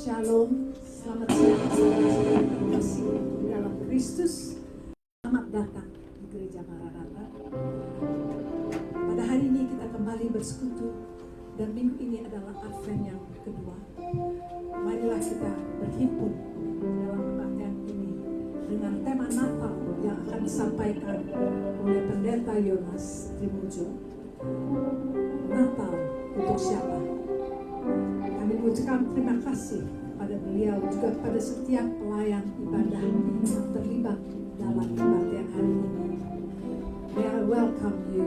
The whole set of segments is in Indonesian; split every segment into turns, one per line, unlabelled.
Shalom, selamat siang saudara-saudara terkasih di dalam Kristus. Selamat datang di Gereja Maranatha. Pada hari ini kita kembali bersekutu dan minggu ini adalah Advent yang kedua. Marilah kita berhimpun dalam kebaktian ini dengan tema Natal yang akan disampaikan oleh Pendeta Yonas Trimujo. Natal untuk siapa? Kami mengucapkan terima kasih pada beliau, juga pada setiap pelayan ibadah yang terlibat dalam kebaktian hari ini. May I welcome you,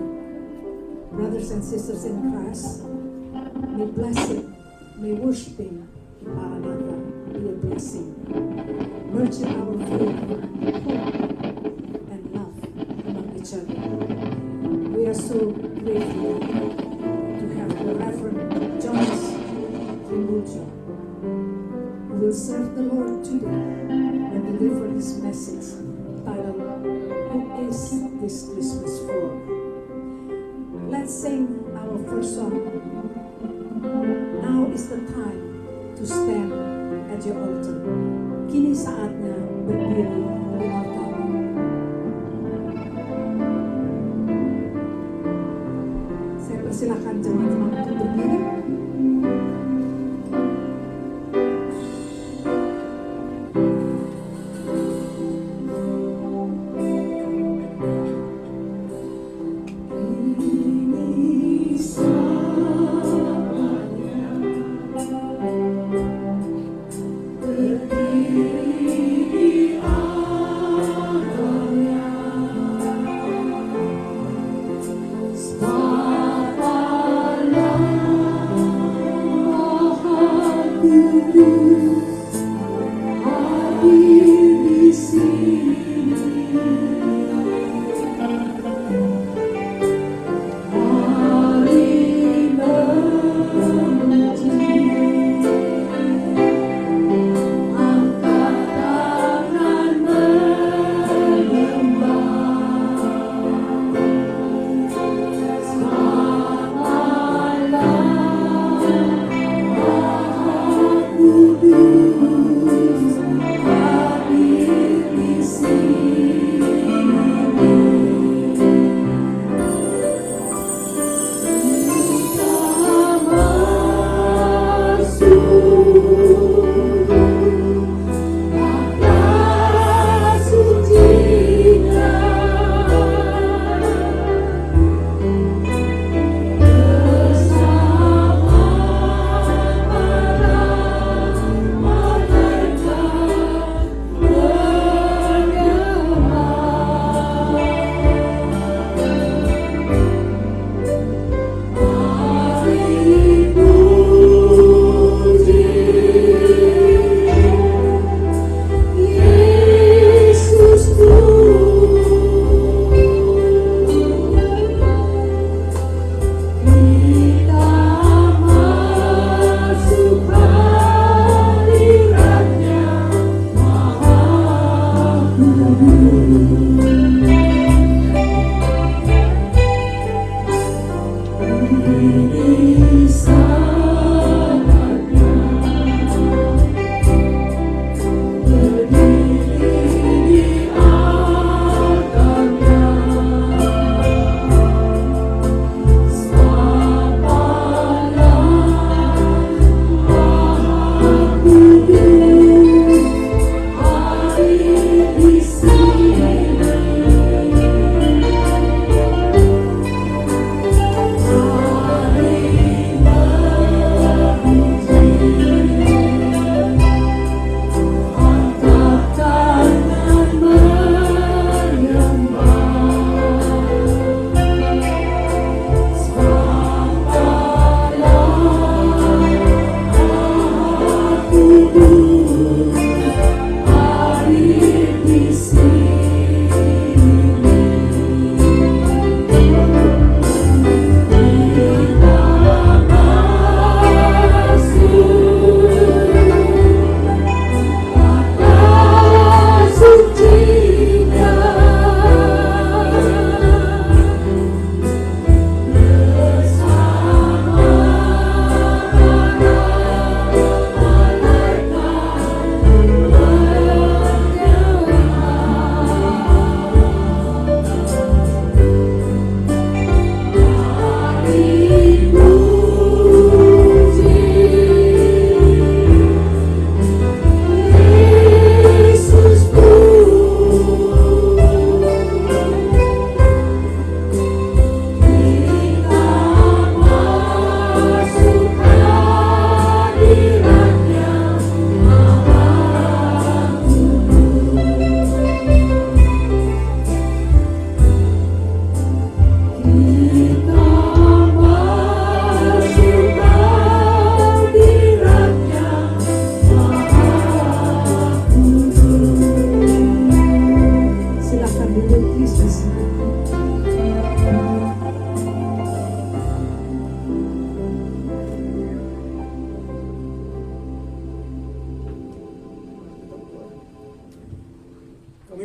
brothers and sisters in Christ. May blessing, may worshiping in Maranatha be a blessing. Nurture our faith, hope, and love among each other. We are so grateful to have the Reverend Jonas Trimujo, who will serve the Lord today and deliver his message titled, "Who is this Christmas for?" Let's sing our first song. Now is the time to stand at your altar. Kini saatnya berdiri di altar. Saya persilakan jemaat untuk berdiri.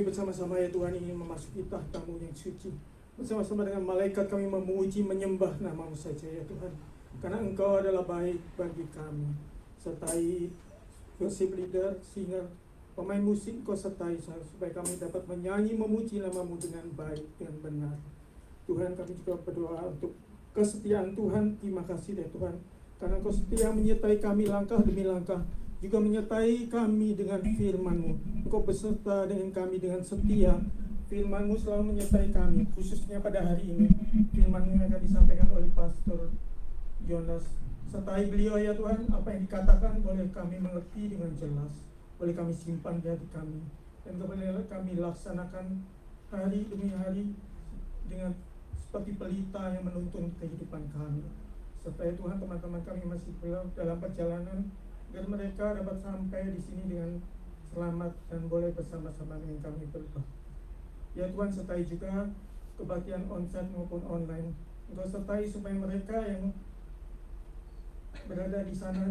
kami bersama-sama ya Tuhan ingin memasuki tahta-Mu yang suci. Bersama-sama dengan malaikat kami memuji menyembah nama-Mu saja ya Tuhan. Karena Engkau adalah baik bagi kami. Sertai worship leader, singer, pemain musik Kau sertai supaya kami dapat menyanyi memuji nama-Mu dengan baik, dengan benar. Tuhan kami juga berdoa untuk kesetiaan Tuhan. Terima kasih ya Tuhan. Karena Engkau setia menyertai kami langkah demi langkah. Juga menyertai kami dengan firman-Mu. Engkau beserta dengan kami dengan setia. Firman-Mu selalu menyertai kami, khususnya pada hari ini. Firman-Mu yang akan disampaikan oleh Pastor Jonas. Sertai beliau ya Tuhan, apa yang dikatakan boleh kami mengerti dengan jelas. Boleh kami simpan di hati kami. Dan boleh kami laksanakan hari demi hari dengan seperti pelita yang menuntun kehidupan kami. Sertai Tuhan teman-teman kami masih dalam perjalanan, agar mereka dapat sampai di sini dengan selamat dan boleh bersama-sama dengan kami berdoa. Ya Tuhan, sertai juga kebaktian onsite maupun online. Engkau sertai supaya mereka yang berada di sana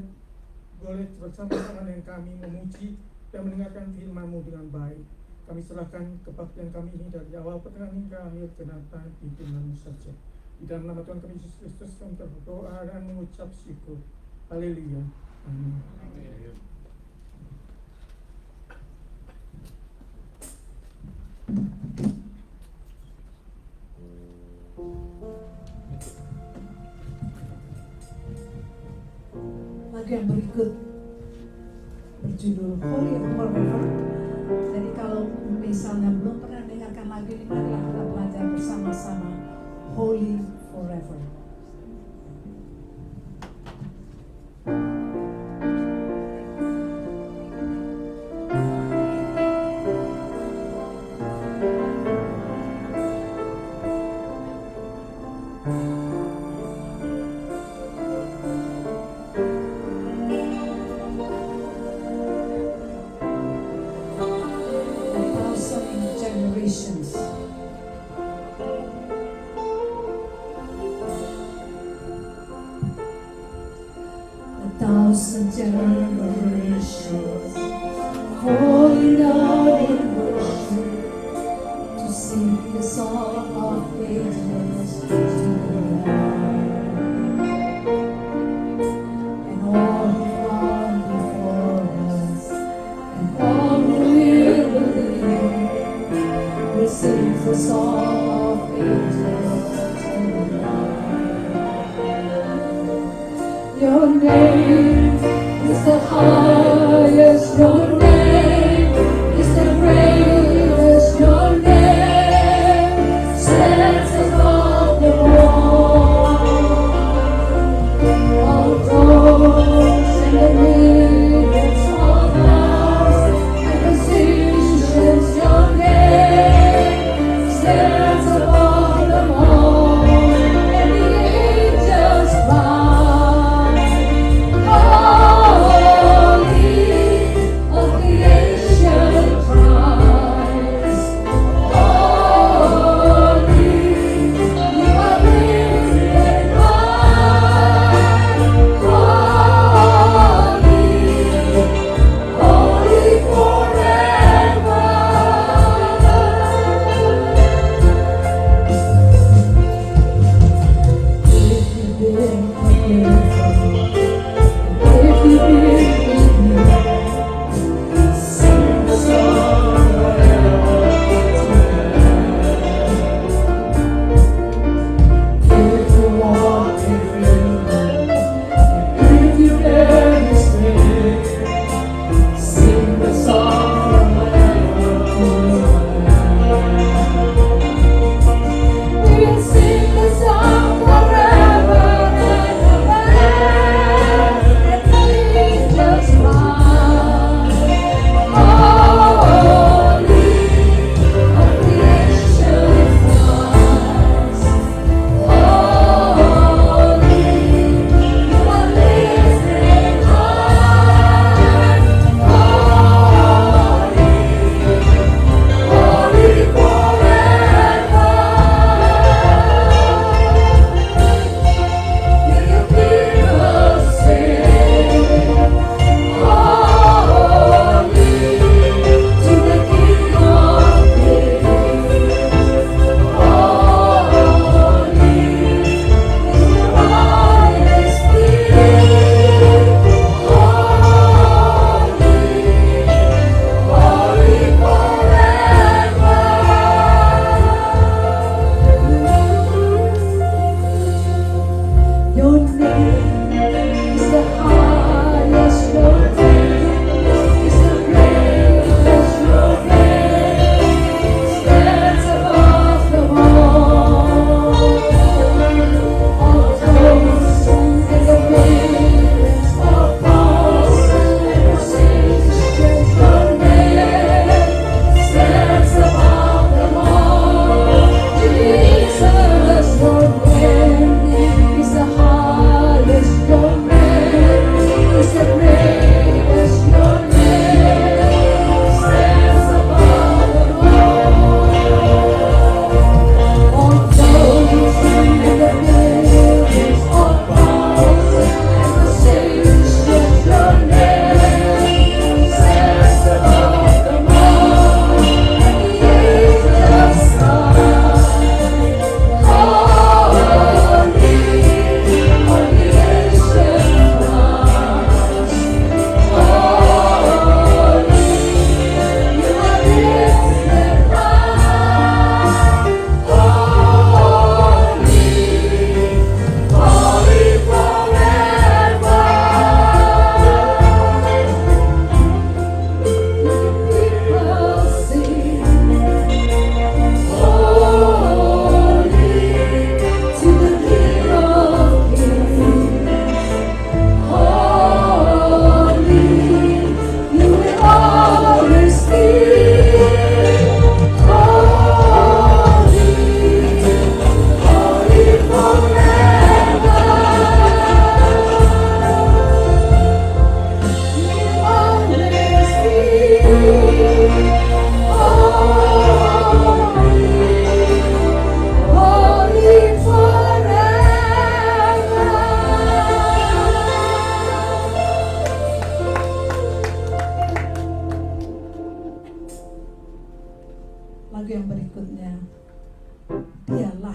boleh bersama-sama dengan kami memuji dan mendengarkan firman-Mu dengan baik. Kami serahkan kebaktian kami ini dari awal pertengahan hingga akhir kedatangan di firman-Mu saja. Di dalam nama Tuhan kami Yesus Kristus kami berdoa dan mengucap syukur. Haleluya. Amin.
Lagu yang berikut berjudul Holy Forever. Jadi kalau misalnya belum pernah dengarkan lagu ini, mari kita belajar bersama-sama Holy Forever. Thousand generations falling down in worship to sing the song of ages to the Lord. And all who are before us and all who will believe will sing the song of ages to the Lord. Your name is the highest, your name is the greatest, your name stands above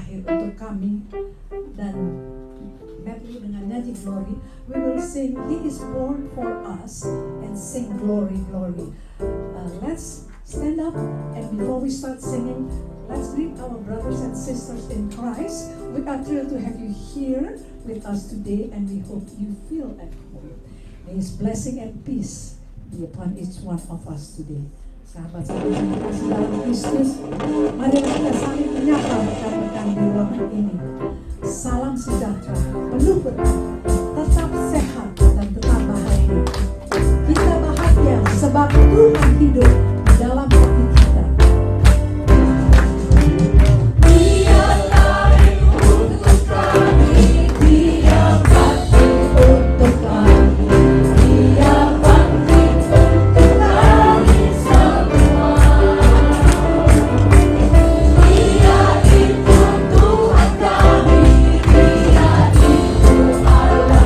terakhir untuk kami dan medley dengan nyanyi Glory. We will sing He is born for us and sing Glory, Glory. Let's stand up, and before we start singing, let's greet our brothers and sisters in Christ. We are thrilled to have you here with us today, and we hope you feel at home. May His blessing and peace be upon each one of us today. Sahabat-sahabat yang dikasihi dalam Kristus, mari kita saling menyapa rekan-rekan di ruangan ini. Salam sejahtera, penuh berkah, tetap sehat dan tetap bahagia. Kita bahagia sebab Tuhan hidup di dalam hati kita. Dia lahir untuk kami, Dia mati untuk kami, Dia bangkit untuk kami semua. Dia itu Tuhan kami, Dia itu Allah.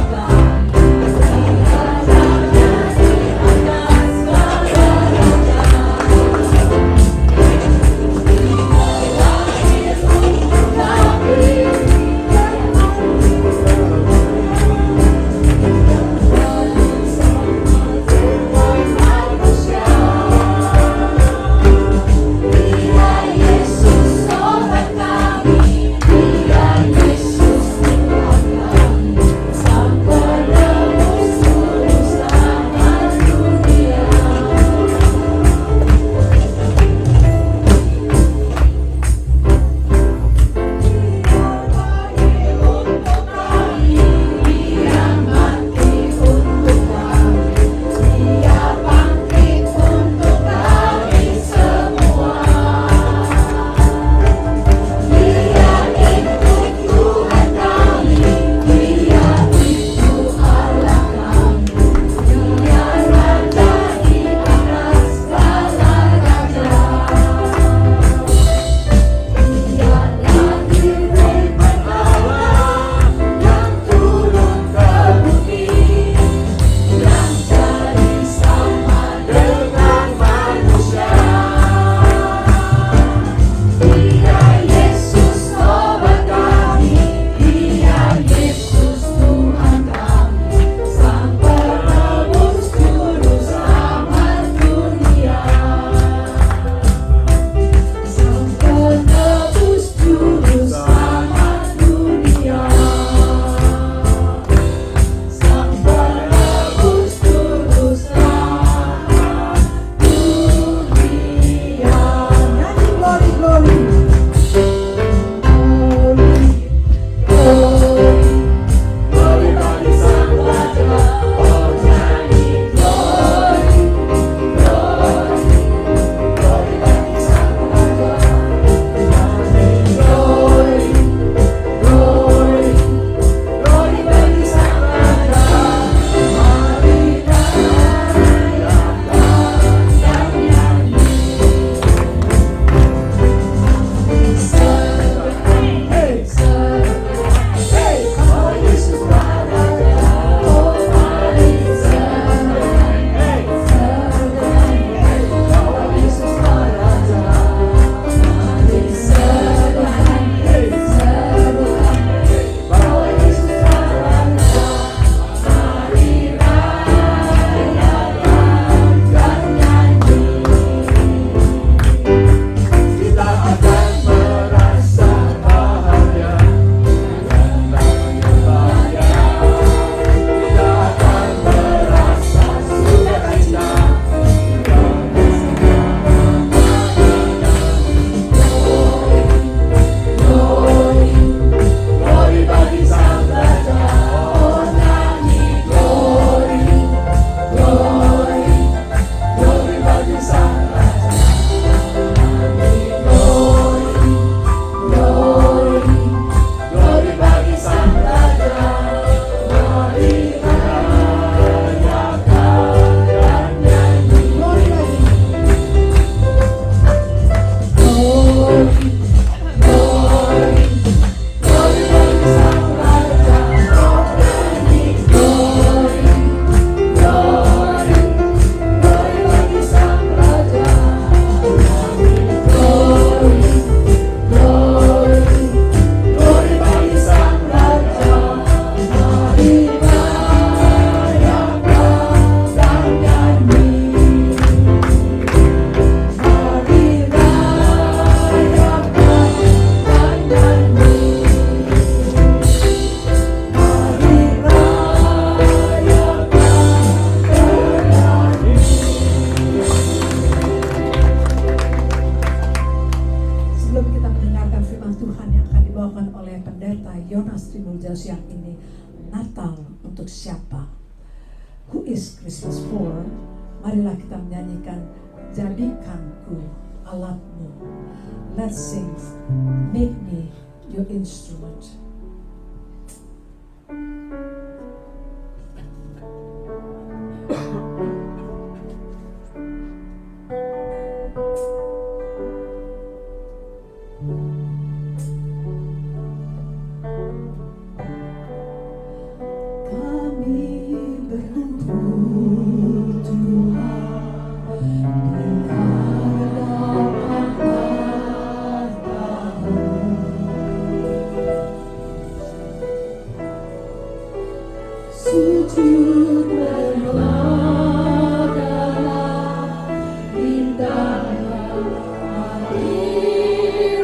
Who is Christmas for? Marilah kita menyanyikan Jadikanku alatmu. Let's sing Make me your instrument.
Sujud menyembahlah indahnya hadirat-Mu.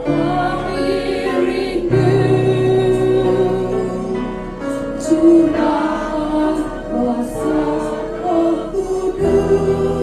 Kami rindu curahkan kuasa Roh Kudus.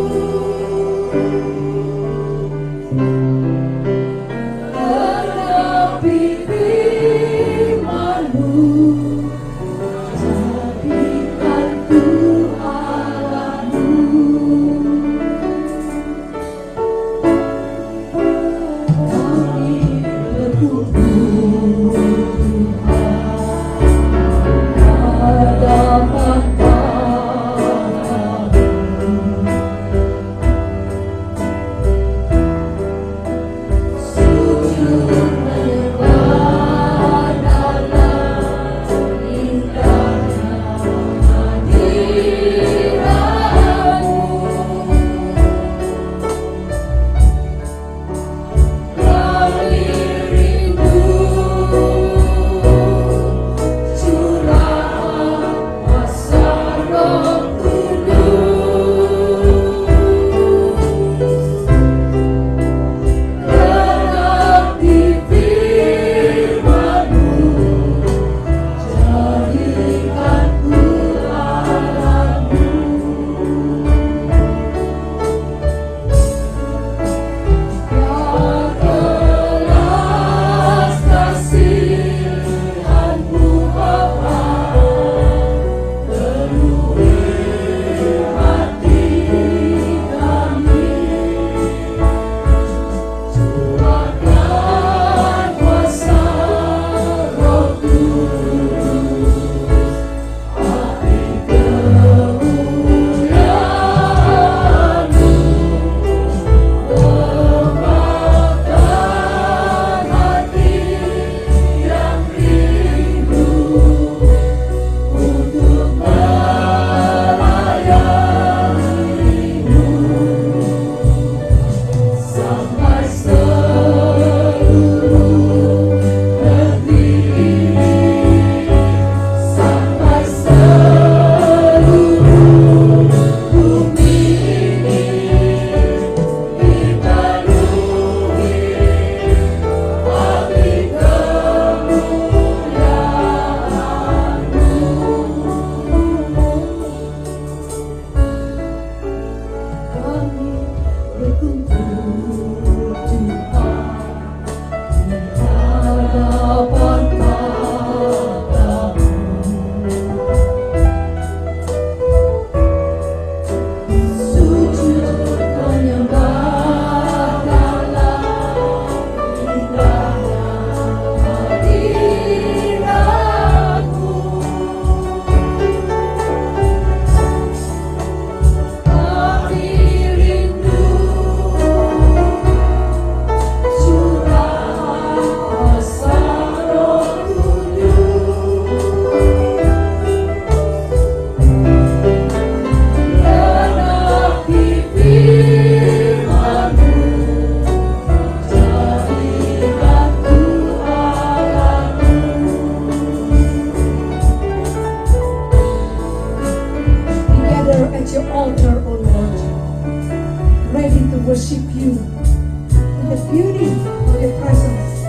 worship you in the beauty of your presence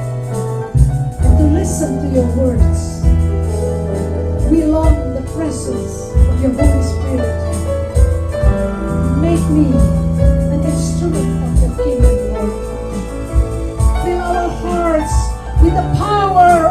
and to listen to your words. We long the presence of your Holy Spirit. Make me an instrument of your kingdom, Lord. Fill our hearts with the power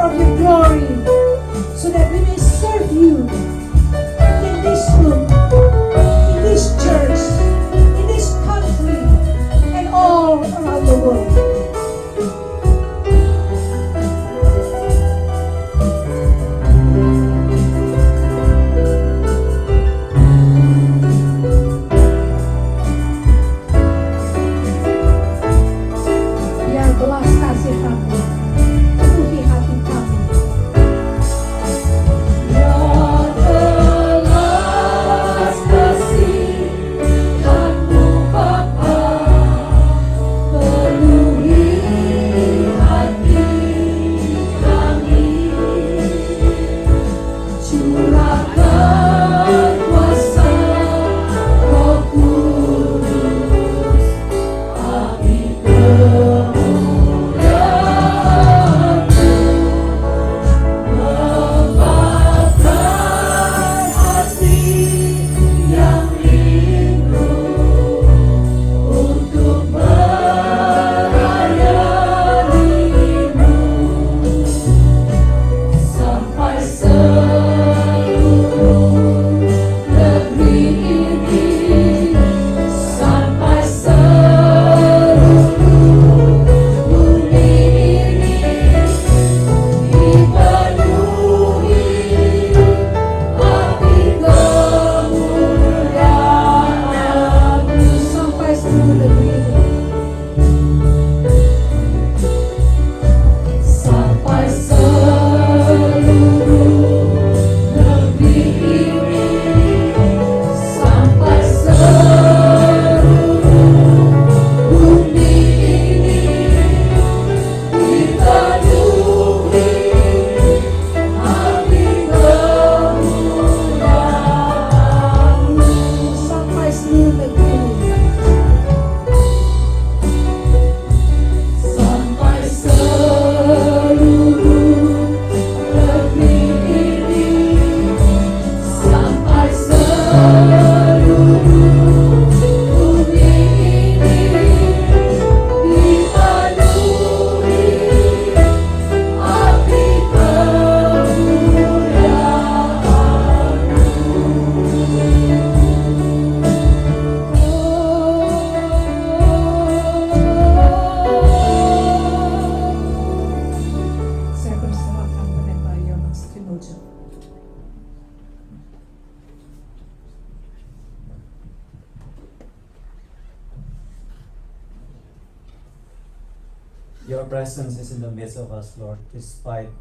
presence is in the midst of us, Lord, despite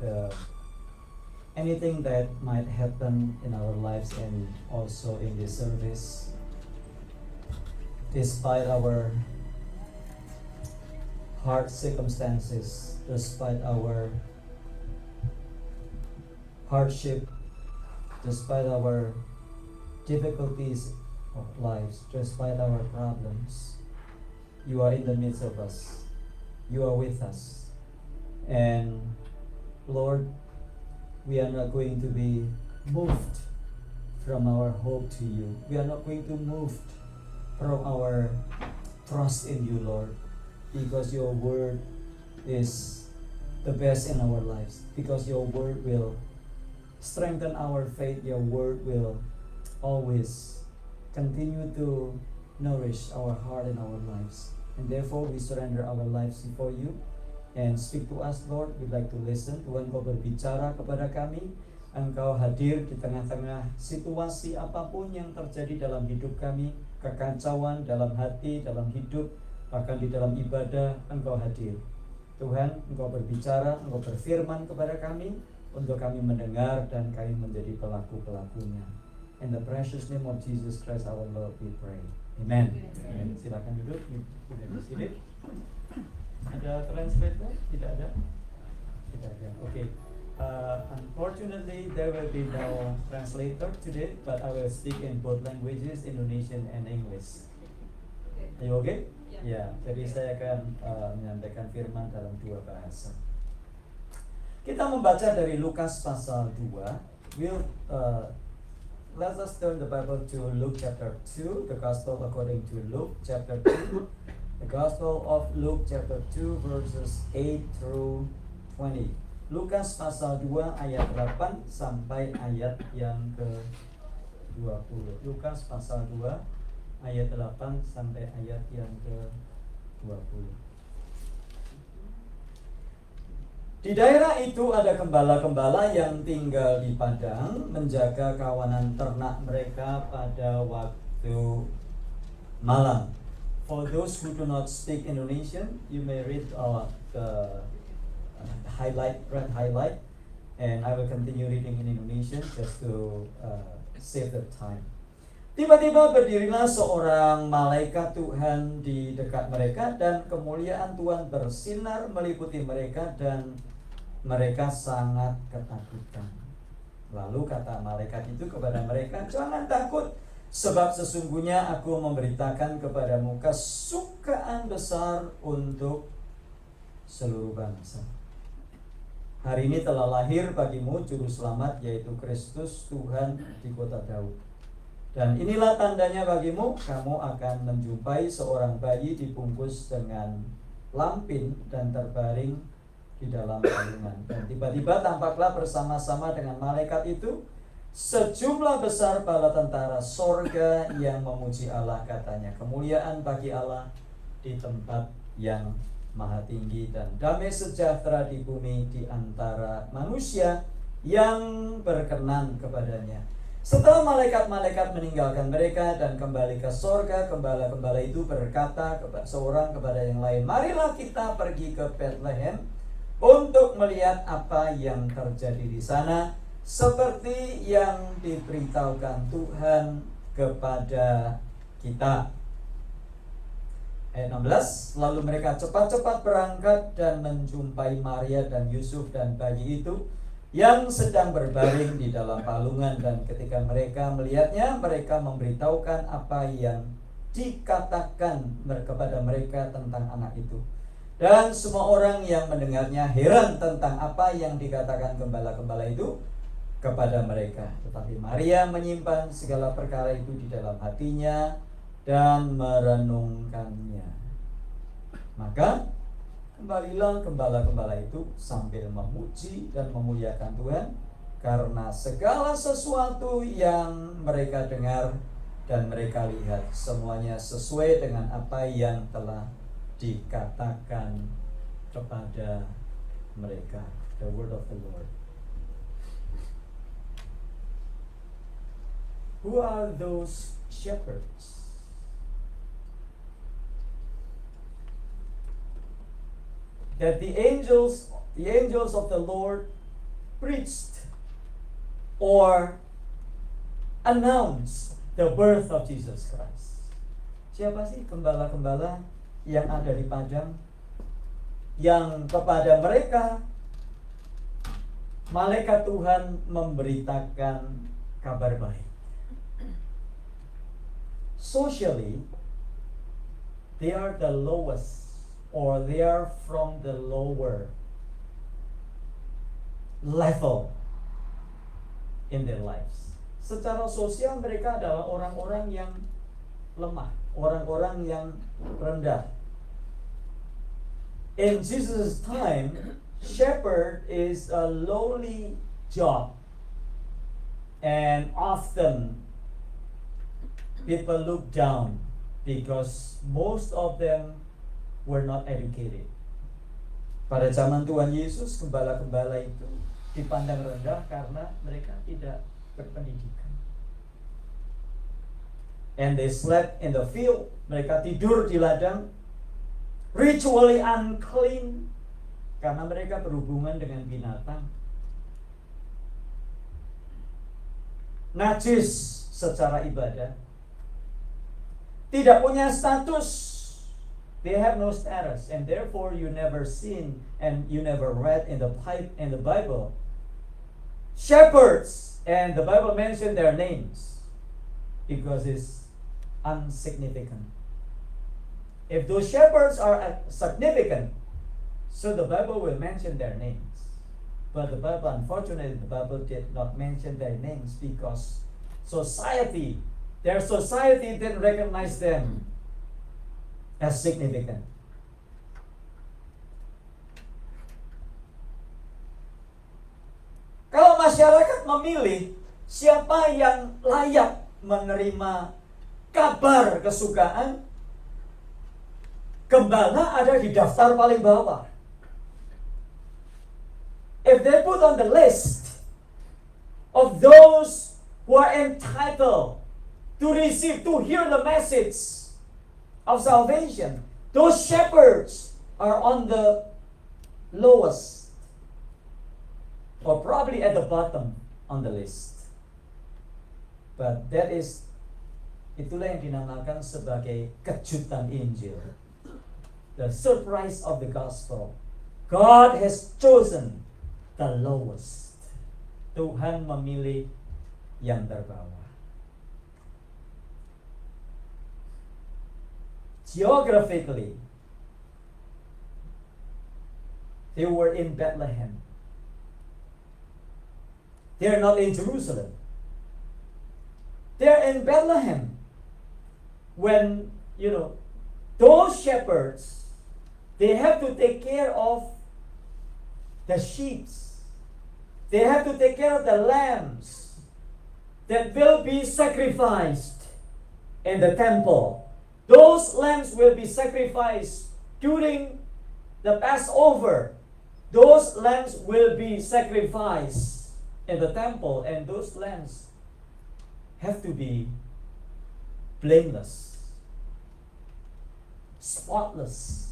anything that might happen in our lives and also in this service, despite our hard circumstances, despite our hardship, despite our difficulties of lives, despite our problems, you are in the midst of us. You are with us. And Lord, we are not going to be moved from our hope to you. We are not going to move from our trust in you, Lord, because your word is the best in our lives, because your word will strengthen our faith. Your word will always continue to nourish our heart and our lives. And therefore we surrender our lives before you and speak to us, Lord. We'd like to listen. Tuhan, Kau berbicara kepada kami. Engkau hadir di tengah-tengah situasi apapun yang terjadi dalam hidup kami, kekacauan dalam hati, dalam hidup, bahkan di dalam ibadah. Engkau hadir. Tuhan, Engkau berbicara, Engkau berfirman kepada kami untuk kami mendengar dan kami menjadi pelaku-pelakunya. In the precious name of Jesus Christ our Lord we pray. Amen. Amen. Silakan duduk. Silakan. Ada translator? Tidak ada? Tidak ada. Okay. Unfortunately, there will be no translator today, but I will speak in both languages, Indonesian and English. Are you okay? Ya, jadi saya akan menyampaikan firman dalam dua bahasa. Kita membaca dari Lukas pasal 2. Let us turn the Bible to Luke chapter 2, the Gospel according to Luke chapter 2. The Gospel of Luke chapter 2 verses 8 through 20. Lukas pasal 2 ayat 8 sampai ayat yang ke-20. Lukas pasal 2 ayat 8 sampai ayat yang ke-20. Di daerah itu ada gembala-gembala yang tinggal di padang, menjaga kawanan ternak mereka pada waktu malam. For those who do not speak Indonesian, you may read the red highlight, and I will continue reading in Indonesian just to save the time. Tiba-tiba berdirilah seorang malaikat Tuhan di dekat mereka, dan kemuliaan Tuhan bersinar meliputi mereka, dan mereka sangat ketakutan. Lalu kata malaikat itu kepada mereka, "Jangan takut, sebab sesungguhnya aku memberitakan kepadamu kesukaan besar untuk seluruh bangsa. Hari ini telah lahir bagimu juru selamat, yaitu Kristus Tuhan di kota Daud. Dan inilah tandanya bagimu, kamu akan menjumpai seorang bayi dibungkus dengan lampin dan terbaring di dalam palungan. Dan tiba-tiba tampaklah bersama-sama dengan malaikat itu sejumlah besar bala tentara sorga yang memuji Allah, katanya, kemuliaan bagi Allah di tempat yang maha tinggi, dan damai sejahtera di bumi di antara manusia yang berkenan kepadanya." Setelah malaikat-malaikat meninggalkan mereka dan kembali ke sorga, gembala-gembala itu berkata seorang kepada yang lain, "Marilah kita pergi ke Bethlehem untuk melihat apa yang terjadi di sana, seperti yang diberitahukan Tuhan kepada kita." Ayat 16, lalu mereka cepat-cepat berangkat dan menjumpai Maria dan Yusuf dan bayi itu yang sedang berbaring di dalam palungan, dan ketika mereka melihatnya, mereka memberitahukan apa yang dikatakan kepada mereka tentang anak itu. Dan semua orang yang mendengarnya heran tentang apa yang dikatakan gembala-gembala itu kepada mereka. Tetapi Maria menyimpan segala perkara itu di dalam hatinya dan merenungkannya. Maka kembalilah gembala-gembala itu sambil memuji dan memuliakan Tuhan karena segala sesuatu yang mereka dengar dan mereka lihat, semuanya sesuai dengan apa yang telah dikatakan kepada mereka. The word of the Lord. Who are those shepherds? that the angels of the Lord preached or announced the birth of Jesus Christ. Siapa sih gembala-gembala yang ada di padang yang kepada mereka malaikat Tuhan memberitakan kabar baik? Socially, they are the lowest, or they are from the lower level in their lives. Secara sosial mereka adalah orang-orang yang lemah, orang-orang yang rendah. In Jesus' time, shepherd is a lowly job, and often people look down because most of them were not educated. Pada zaman Tuhan Yesus, gembala-gembala itu dipandang rendah karena mereka tidak berpendidikan. And they slept in the field. Mereka tidur di ladang. Ritually unclean karena mereka berhubungan dengan binatang. Najis secara ibadah. Tidak punya status. They have no status, and therefore you never seen and you never read in the Bible shepherds, and the Bible mentioned their names because it's insignificant. If those shepherds are significant, so the Bible will mention their names. But the Bible, unfortunately, the Bible did not mention their names because their society didn't recognize them as significant. Kalau masyarakat memilih siapa yang layak menerima kabar kesukaan, gembala ada di daftar paling bawah. If they put on the list of those who are entitled to hear the message of salvation, those shepherds are on the lowest, or probably at the bottom on the list. But itulah yang dinamakan sebagai kejutan Injil, the surprise of the gospel. God has chosen the lowest. Tuhan memilih yang terbawah. Geographically, they were in Bethlehem. They are not in Jerusalem. They are in Bethlehem. When, those shepherds, they have to take care of the sheep. They have to take care of the lambs that will be sacrificed in the temple. Those lambs will be sacrificed during the Passover. Those lambs will be sacrificed in the temple, and those lambs have to be blameless, spotless.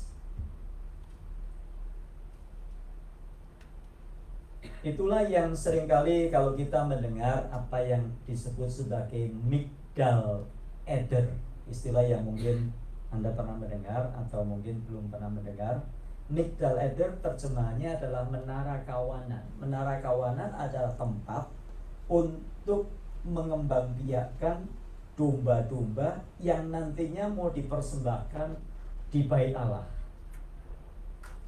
Itulah yang seringkali kalau kita mendengar apa yang disebut sebagai Migdal Eder, istilah yang mungkin Anda pernah mendengar atau mungkin belum pernah mendengar. Migdal Eder terjemahannya adalah menara kawanan. Menara kawanan adalah tempat untuk mengembangbiakkan domba-domba yang nantinya mau dipersembahkan di Bait Allah.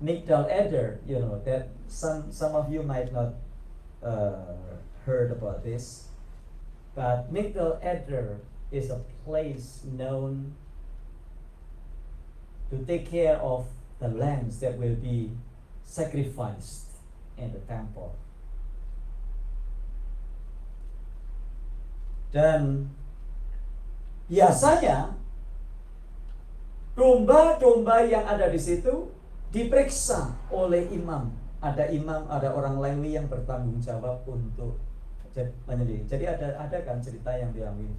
Migdal Eder, that some of you might not heard about this, but Migdal Eder is a place known to take care of the lambs that will be sacrificed in the temple. Dan biasanya domba-domba yang ada di situ diperiksa oleh imam. Ada imam, ada orang Lewi yang bertanggung jawab untuk menyembelih. Jadi ada kan cerita yang bilang ini,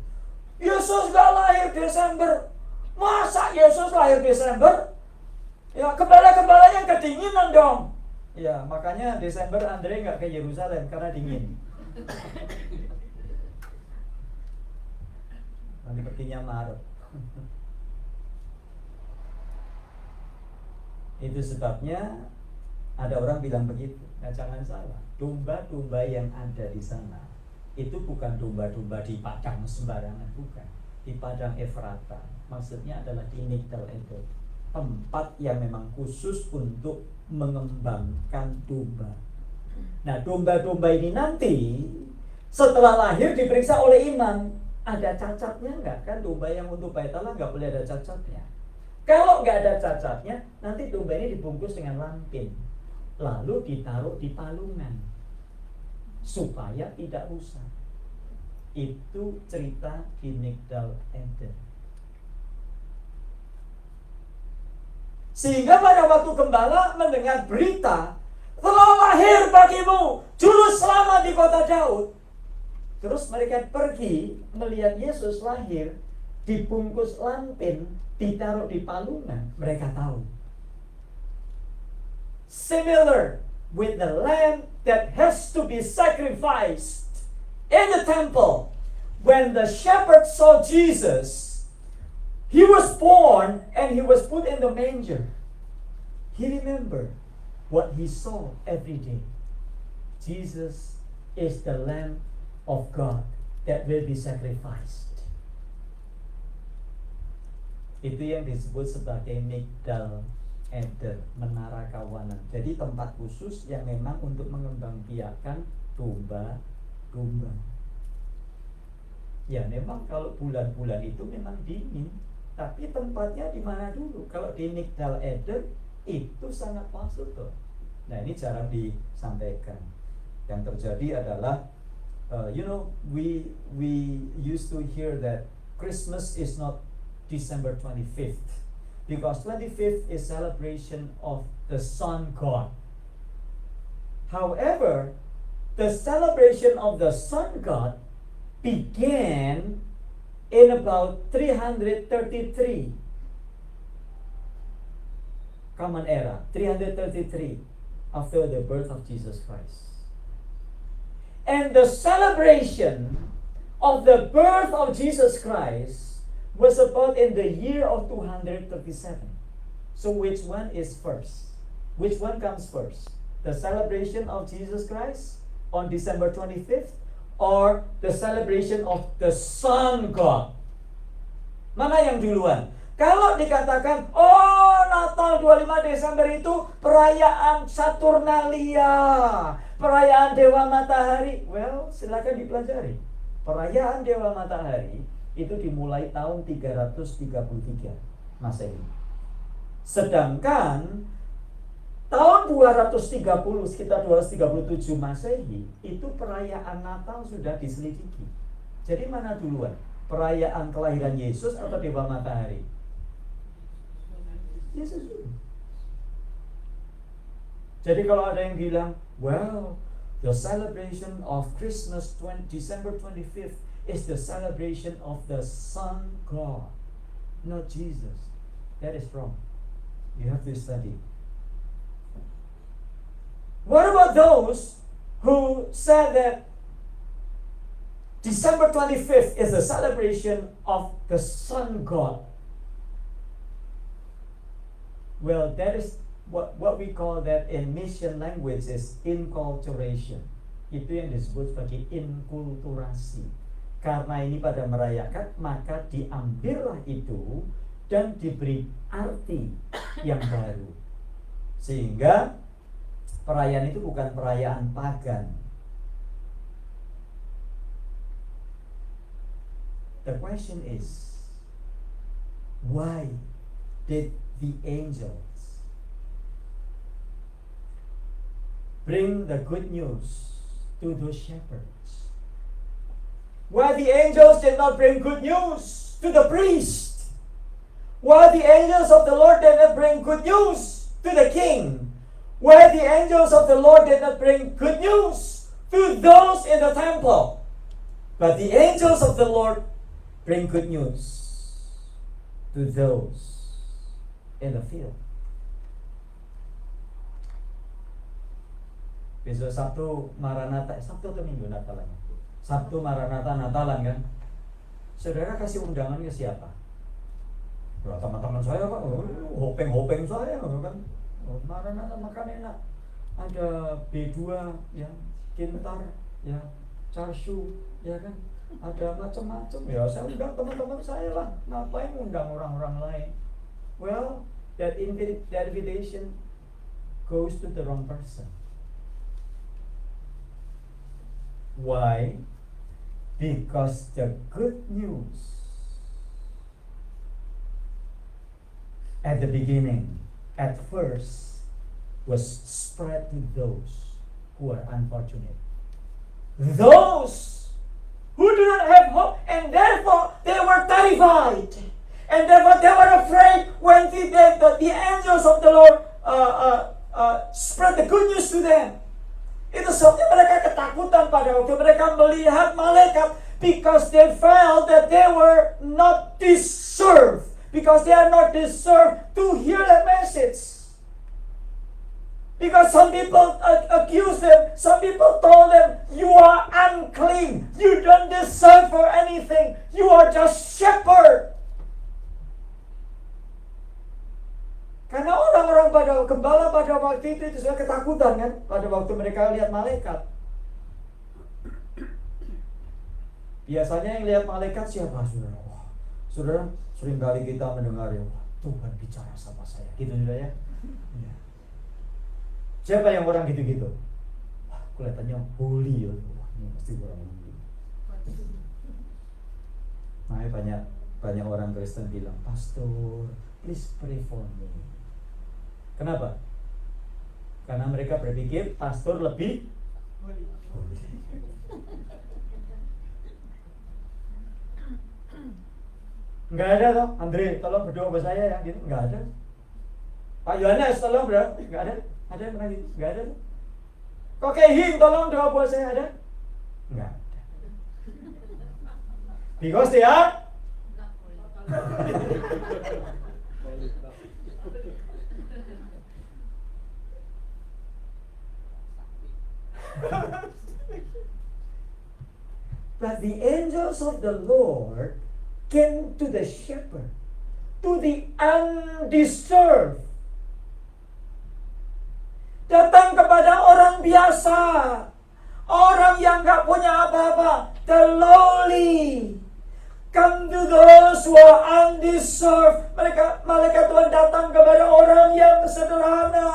Yesus gak lahir Desember. Masa Yesus lahir Desember? Ya, gembala-gembalanya kedinginan dong. Ya, makanya Desember Andre nggak ke Yerusalem karena dingin. Nanti perginya Maret. Itu sebabnya ada orang bilang begitu. Nah, jangan salah. Domba-domba yang ada di sana itu bukan domba-domba di padang sembarangan, bukan. Di padang Efrata. Maksudnya adalah di Migdal Eder. Tempat yang memang khusus untuk mengembangkan domba. Nah, domba-domba ini nanti setelah lahir diperiksa oleh imam. Ada cacatnya enggak? Kan domba yang untuk Bait Allah enggak boleh ada cacatnya. Kalau enggak ada cacatnya, nanti domba ini dibungkus dengan lampin, lalu ditaruh di palungan supaya tidak rusak. Itu cerita di Migdal Eder. Sehingga pada waktu gembala mendengar berita, telah lahir bagimu juru selamat di kota Daud. Terus mereka pergi melihat Yesus lahir, dibungkus lampin, ditaruh di palungan. Mereka tahu. Similar with the lamb that has to be sacrificed in the temple. When the shepherd saw Jesus, he was born and he was put in the manger. He remembered what he saw every day. Jesus is the Lamb of God that will be sacrificed. Itu yang disebut sebagai Migdal Eder, menara kawanan. Jadi tempat khusus yang memang untuk mengembangbiakan domba-domba. Ya memang kalau bulan-bulan itu memang dingin. Tapi tempatnya di mana dulu? Kalau di Migdal Eder itu sangat masuk tuh. Nah ini jarang disampaikan. Yang terjadi adalah, we used to hear that Christmas is not December 25th because 25th is celebration of the Sun God. However, the celebration of the Sun God began in about 333 Common Era, 333 after the birth of Jesus Christ. And the celebration of the birth of Jesus Christ was about in the year of 237. So which one is first? Which one comes first? The celebration of Jesus Christ on December 25th or the celebration of the Sun God? Mana yang duluan? Kalau dikatakan, oh Natal 25 Desember itu perayaan Saturnalia, perayaan Dewa Matahari. Well, silakan dipelajari. Perayaan Dewa Matahari itu dimulai tahun 333 Masehi. Sedangkan tahun 230, sekitar 237 Masehi, itu perayaan Natal sudah diselidiki. Jadi mana duluan? Perayaan kelahiran Yesus atau Dewa Matahari? Yesus dulu. Jadi kalau ada yang bilang, well, the celebration of Christmas December 25th is the celebration of the Sun God, not Jesus. That is wrong. You have to study. What about those who said that December 25th is the celebration of the Sun God? Well, that is what we call that in mission language is inculturation. Itu yang disebut sebagai inkulturasi. Karena ini pada merayakan, maka diambillah itu dan diberi arti yang baru. Sehingga perayaan itu bukan perayaan pagan. The question is, why did the angels bring the good news to those shepherds? Why the angels did not bring good news to the priest? Why the angels of the Lord did not bring good news to the king? Why the angels of the Lord did not bring good news to those in the temple? But the angels of the Lord bring good news to those in the field. Besok Sabtu Maranatha, Sabtu atau Minggu Natalan? Sabtu Maranatha Natalan kan? Saudara kasih undangan ke siapa? Ya, teman-teman saya Pak, hopeng-hopeng saya kan. Maranatha makan enak. Ada B2 ya, Kintar ya, Chashu ya kan. Ada macam-macam ya, saya undang teman-teman saya lah. Ngapain undang orang-orang lain? Well, that invitation goes to the wrong person. Why? Because the good news at the beginning, at first, was spread to those who are unfortunate. Those who do not have hope, and therefore they were terrified. And therefore they were afraid when the angels of the Lord spread the good news to them. Itu sebabnya mereka ketakutan pada waktu mereka melihat malaikat, because they felt that they were not deserved, because they are not deserved to hear that message. Because some people accused them, some people told them, you are unclean, you don't deserve for anything, you are just shepherd. Karena orang-orang gembala pada waktu itu sudah ketakutan kan, pada waktu mereka lihat malaikat. Biasanya yang lihat malaikat siapa, saudara? Wah, saudara, seringkali kita mendengar ya, Tuhan bicara sama saya, gitu saudara ya. Ya. Siapa yang orang gitu-gitu? Wah, kelihatannya holy ya. Wah, ini pasti orang holy. Makanya banyak orang Kristen bilang, Pastor, please pray for me. Kenapa? Karena mereka berpikir pastor lebih holy. Enggak ada toh, Andre, tolong berdoa buat saya ya, gitu. Enggak ada. Pak Yohanes, tolong berdoa. Enggak ada. Ada yang pernah gitu? Enggak ada. Kok Kehing, tolong doa buat saya, ada? Enggak ada. Because they are but the angels of the Lord came to the shepherd, to the undeserved. Datang kepada orang biasa, orang yang gak punya apa-apa, the lowly. Come to those who are undeserved. Malaikat Tuhan datang kepada orang yang sederhana,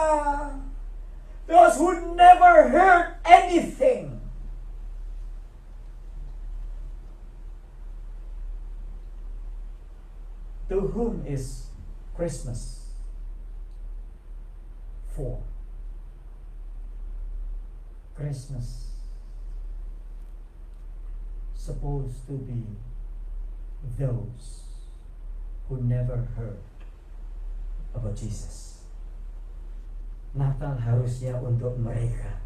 those who never heard anything. To whom is Christmas for? Christmas supposed to be those who never heard about Jesus. Natal harusnya untuk mereka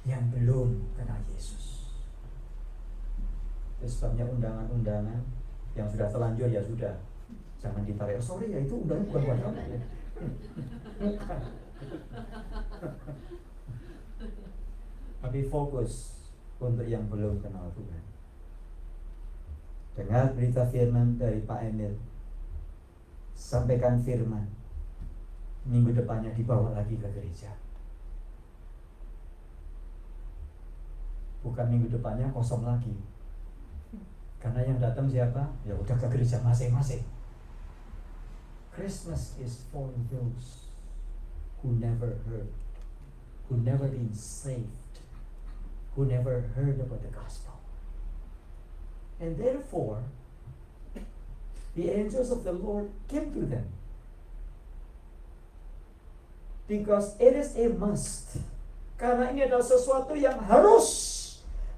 yang belum kenal Yesus. Itu sebabnya undangan-undangan yang sudah terlanjur ya sudah, jangan ditarik. Sorry ya, itu undangan bukan buat kamu ya. Tapi fokus untuk yang belum kenal Tuhan. Dengar berita firman dari Pak Emil, sampaikan firman, minggu depannya dibawa lagi ke gereja. Bukan minggu depannya kosong lagi, karena yang datang siapa? Ya udah ke gereja masing-masing. Christmas is for those who never heard, who never been saved, who never heard about the gospel. And therefore, the angels of the Lord came to them. Because it is a must. Karena ini adalah sesuatu yang harus.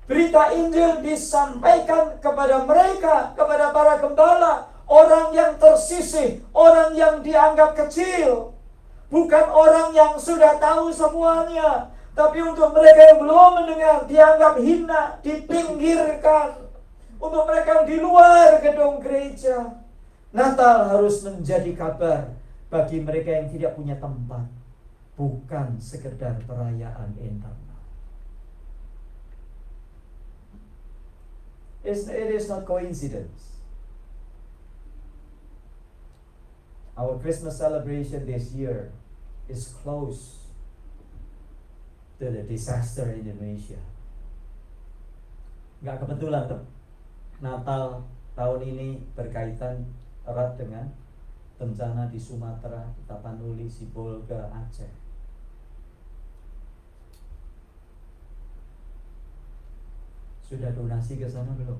Berita Injil disampaikan kepada mereka, kepada para gembala, orang yang tersisih, orang yang dianggap kecil. Bukan orang yang sudah tahu semuanya. Tapi untuk mereka yang belum mendengar, dianggap hina, dipinggirkan. Untuk mereka yang di luar gedung gereja, Natal harus menjadi kabar bagi mereka yang tidak punya tempat, bukan sekedar perayaan internal. It is not coincidence. Our Christmas celebration this year is close to the disaster in Indonesia. Nggak kebetulan tuh. Natal tahun ini berkaitan erat dengan bencana di Sumatera, Tapanuli, Sibolga, Aceh. Sudah donasi ke sana belum?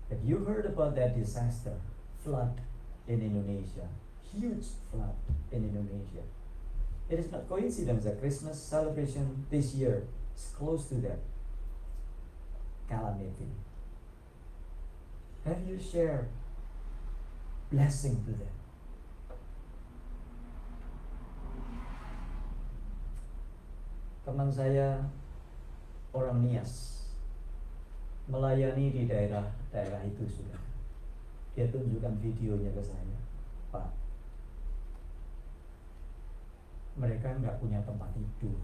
Have you heard about that disaster, flood in Indonesia? Huge flood in Indonesia. It is not coincidence that Christmas celebration this year is close to that calamity. Have you shared blessing to them? Teman saya orang Nias melayani di daerah itu sudah. Dia tunjukkan videonya ke saya, Pak. Mereka nggak punya tempat tidur.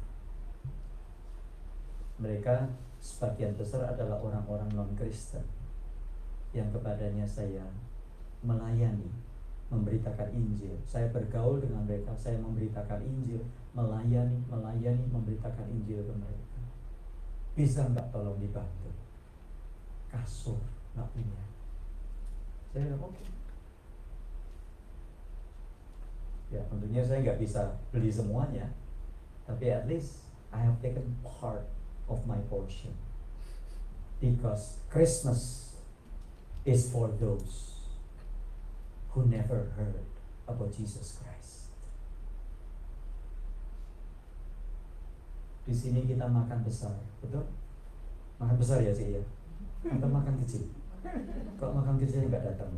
Mereka sebagian besar adalah orang-orang non-Kristen yang kepadanya saya melayani, memberitakan Injil. Saya bergaul dengan mereka, saya memberitakan Injil, melayani, memberitakan Injil ke mereka. Bisa nggak tolong dibantu? Kasur nggak punya. Saya bilang oke. Ya tentunya saya nggak bisa beli semuanya, tapi at least I have taken part of my portion, because Christmas is for those who never heard about Jesus Christ. Di sini kita makan besar, betul? Makan besar ya sih ya? Atau makan kecil? Kalau makan kecil nggak datang.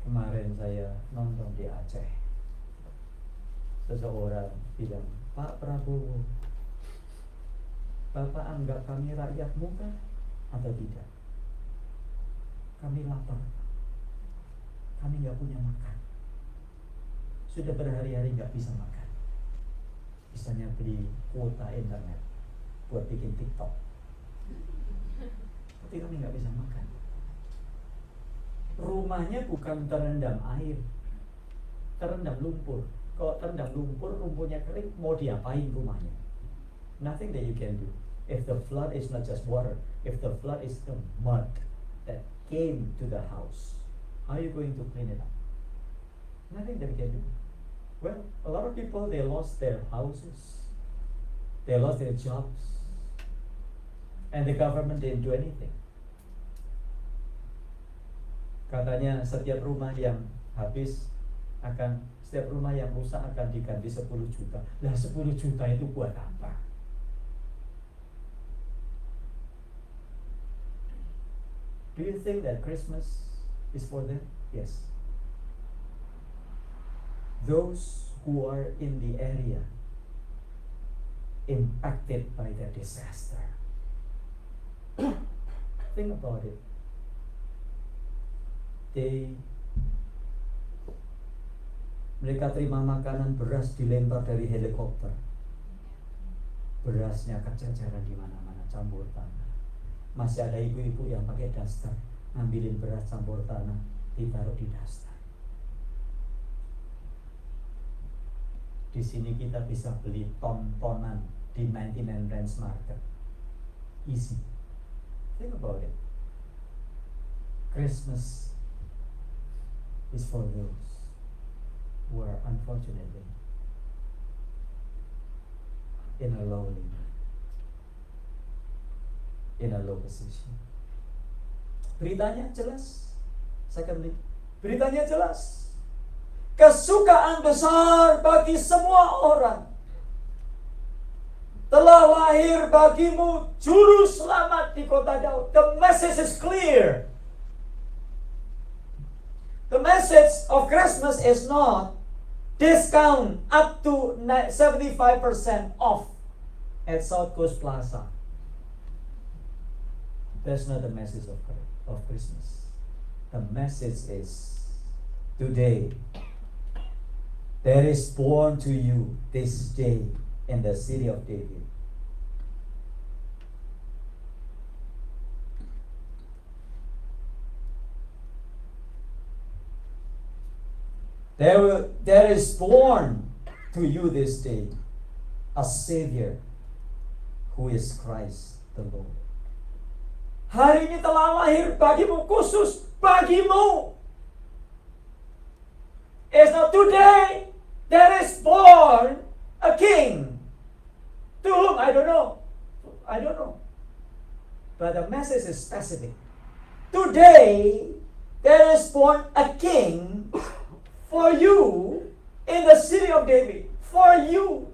Kemarin saya nonton di Aceh. Seseorang bilang, Pak Prabowo, Bapak anggap kami rakyatmu kan atau tidak? Kami lapar, kami nggak punya makan, sudah berhari-hari nggak bisa makan. Misalnya beli kuota internet buat bikin TikTok, tapi kami nggak bisa makan. Rumahnya bukan terendam air, terendam lumpur. Kalau terendam lumpur, rumputnya kering, mau diapain rumahnya? Nothing that you can do. If the flood is not just water, if the flood is the mud that came to the house, how are you going to clean it up? Nothing that we can do. Well, a lot of people, they lost their houses, they lost their jobs, and the government didn't do anything. Katanya setiap rumah yang setiap rumah yang rusak akan diganti 10 juta. Lah 10 juta itu buat apa? Do you think that Christmas is for them? Yes. Those who are in the area impacted by the disaster. Think about it. Mereka terima makanan, beras dilempar dari helikopter. Berasnya kececeran di mana-mana, campur tanah. Masih ada ibu-ibu yang pakai daster, ngambilin beras campur tanah, ditaruh di daster. Di sini kita bisa beli ton-tonan di 99 Ranch Market. Easy. Think about it. Christmas is for those who are unfortunately in a low position. Beritanya jelas. Secondly, beritanya jelas. Kesukaan besar bagi semua orang. Telah lahir bagimu juru selamat di kota Daud. The message is clear. The message of Christmas is not discount up to 75% off at South Coast Plaza. That's not the message of Christmas. The message is, today there is born to you this day in the city of David. There is born to you this day a Savior who is Christ the Lord. Hari ini telah lahir bagimu, khusus bagimu. It's not today there is born a king. To whom? I don't know. But the message is specific. Today there is born a king for you in the city of David. For you.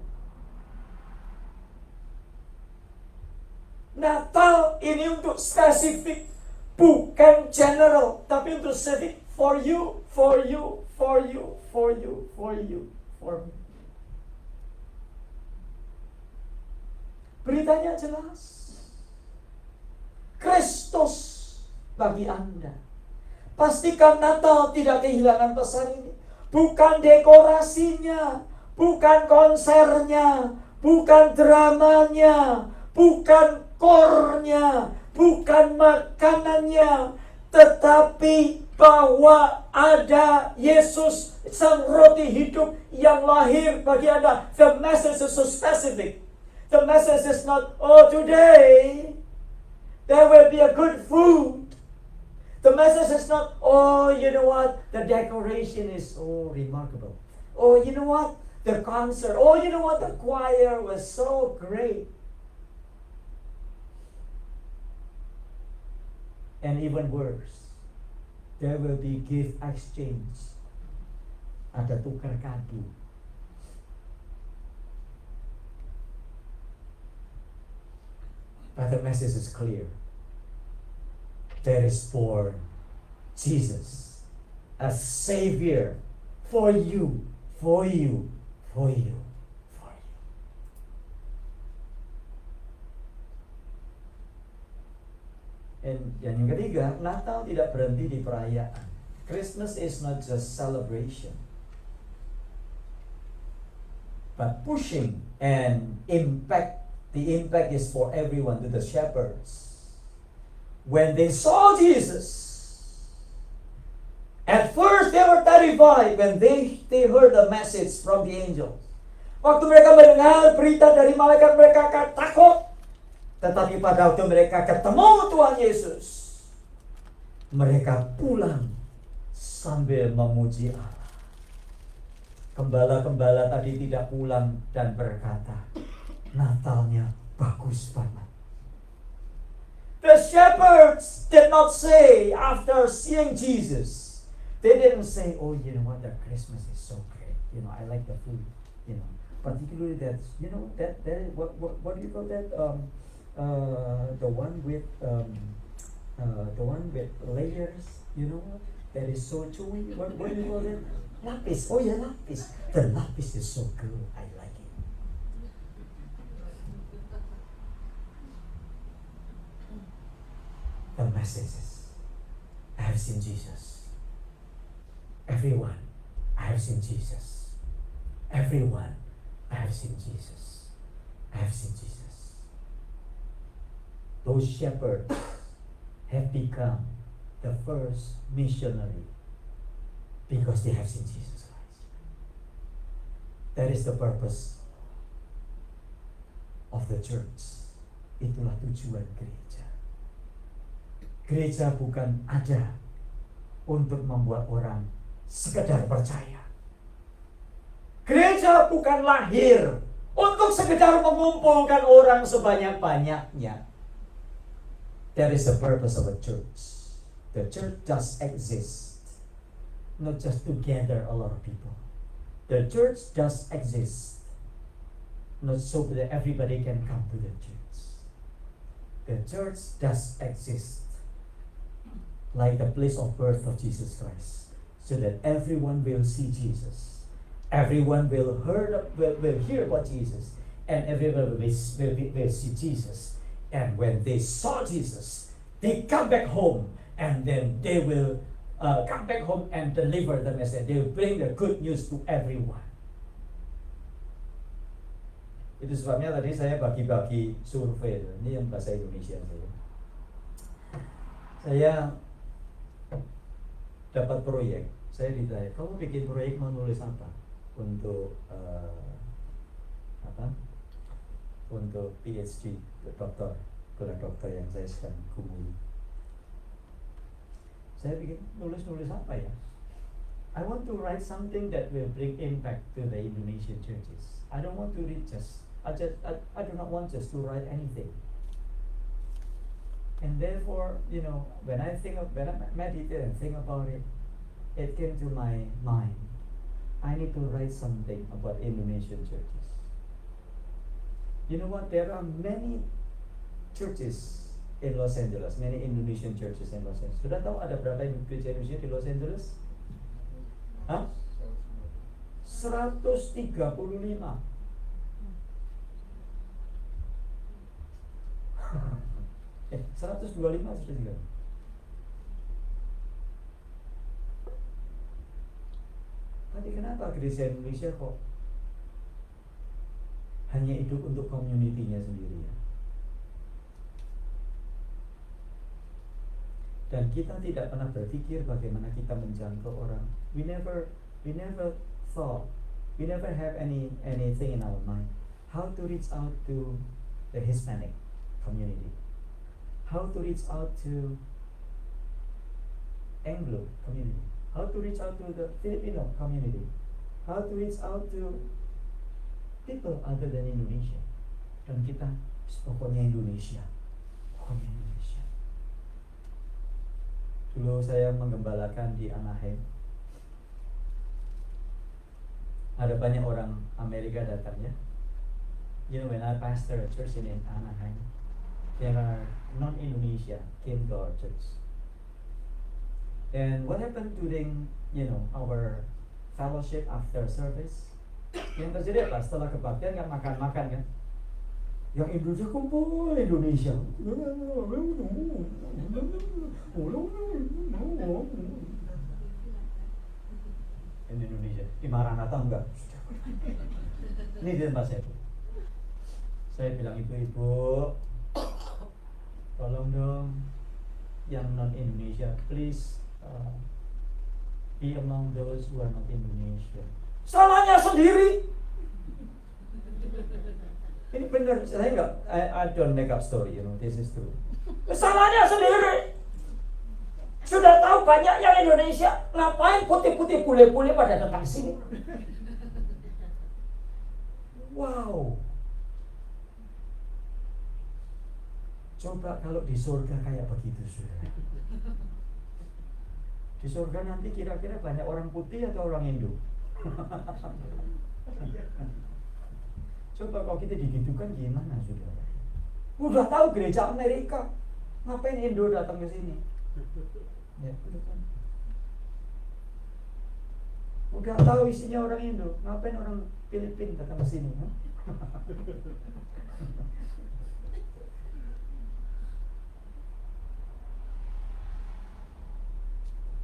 Natal ini untuk spesifik, bukan general, tapi untuk spesifik. For you, for you, for you, for you, for you, for me. Beritanya jelas. Kristus bagi Anda. Pastikan Natal tidak kehilangan pesan ini. Bukan dekorasinya, bukan konsernya, bukan dramanya, bukan kornya, bukan makanannya, tetapi bahwa ada Yesus, sang roti hidup yang lahir bagi Anda. The message is so specific. The message is not, oh, today there will be a good food. The message is not, oh, you know what, the decoration is so remarkable. Oh, you know what, the concert. Oh, you know what, the choir was so great. And even worse, there will be gift exchange. Ada tukar kado. But the message is clear. There is born Jesus, a Savior for you, for you, for you, for you. And yang ketiga, Natal tidak berhenti di perayaan. Christmas is not just celebration, but pushing and impact. The impact is for everyone, to the shepherds. When they saw Jesus, at first they were terrified when they heard the message from the angels. Waktu mereka mendengar berita dari malaikat, mereka akan takut. Tetapi pada waktu mereka ketemu Tuhan Yesus, mereka pulang sambil memuji Allah. Gembala-gembala tadi tidak pulang dan berkata, Natalnya bagus banget. The shepherds did not say after seeing Jesus, they didn't say, oh, you know what, the Christmas is so great. You know, I like the food. You know, particularly that, you know, that what do you call that? The one with layers. You know, that is so chewy. What do you call that? Lapis. Oh yeah, lapis. The lapis is so good. I like it. The message is, I have seen Jesus. Everyone, I have seen Jesus. Everyone, I have seen Jesus. I have seen Jesus. Those shepherds have become the first missionary because they have seen Jesus Christ. That is the purpose of the church. Itulah tujuan gereja. Gereja bukan ada untuk membuat orang sekedar percaya. Gereja bukan lahir untuk sekedar mengumpulkan orang sebanyak-banyaknya. That is the purpose of a church. The church does exist, not just to gather a lot of people. The church does exist, not so that everybody can come to the church. The church does exist like the place of birth of Jesus Christ, so that everyone will see Jesus. Everyone will hear about Jesus, and everyone will see Jesus. And when they saw Jesus, they come back home, and then they will come back home and deliver the message. They will bring the good news to everyone. Itu sebabnya tadi saya bagi-bagi survei. Ini yang bahasa Indonesia saya. Saya dapat proyek. Saya ditanya, kamu bikin proyek mau nulis apa? Untuk untuk PhD, dokter, gelar dokter yang saya sedang gumuli. Saya bikin nulis apa ya? I want to write something that will bring impact to the Indonesian churches. I don't want to read I do not want just to write anything. And therefore, when I meditate and think about it, it came to my mind. I need to write something about Indonesian churches. You know what? There are many churches in Los Angeles, many Indonesian churches in Los Angeles. Sudah tahu ada berapa gereja Indonesia di Los Angeles? Hah? 135. 125 sudah. Tapi kenapa gereja Indonesia kok hanya hidup untuk community-nya sendiri ya? Dan kita tidak pernah berpikir bagaimana kita menjangkau orang. We never thought, we never have anything in our mind how to reach out to the Hispanic community, how to reach out to Anglo community, how to reach out to the Filipino community, how to reach out to people other than Indonesia. Dan kita pokoknya Indonesia. Dulu saya menggembalakan di Anaheim. Ada banyak orang Amerika datang ya. When I pastor a church in Anaheim, there are non-Indonesia came to our church. And what happened during our fellowship after service? Yang terjadi apa? Setelah kebaktian kan makan-makan kan? Yang Indonesia kumpul Indonesia. Indonesia. Di Maranatha enggak? Ini di tempat saya. Saya bilang ibu-ibu, tolong dong yang non Indonesia, please be among those who are not Indonesia. Salahnya sendiri. Ini benar, saya enggak, I don't make up story, this is true. Salahnya sendiri. Sudah tahu banyak yang Indonesia, ngapain putih-putih bule-bule pada datang sini? Wow. Coba kalau di surga kayak begitu, saudara. Di surga nanti kira-kira banyak orang putih atau orang Indo? Coba kalau kita digitukan gimana, saudara? Udah tahu gereja Amerika, ngapain Indo datang ke sini? Ya, udah tahu isinya orang Indo, ngapain orang Filipina datang ke sini?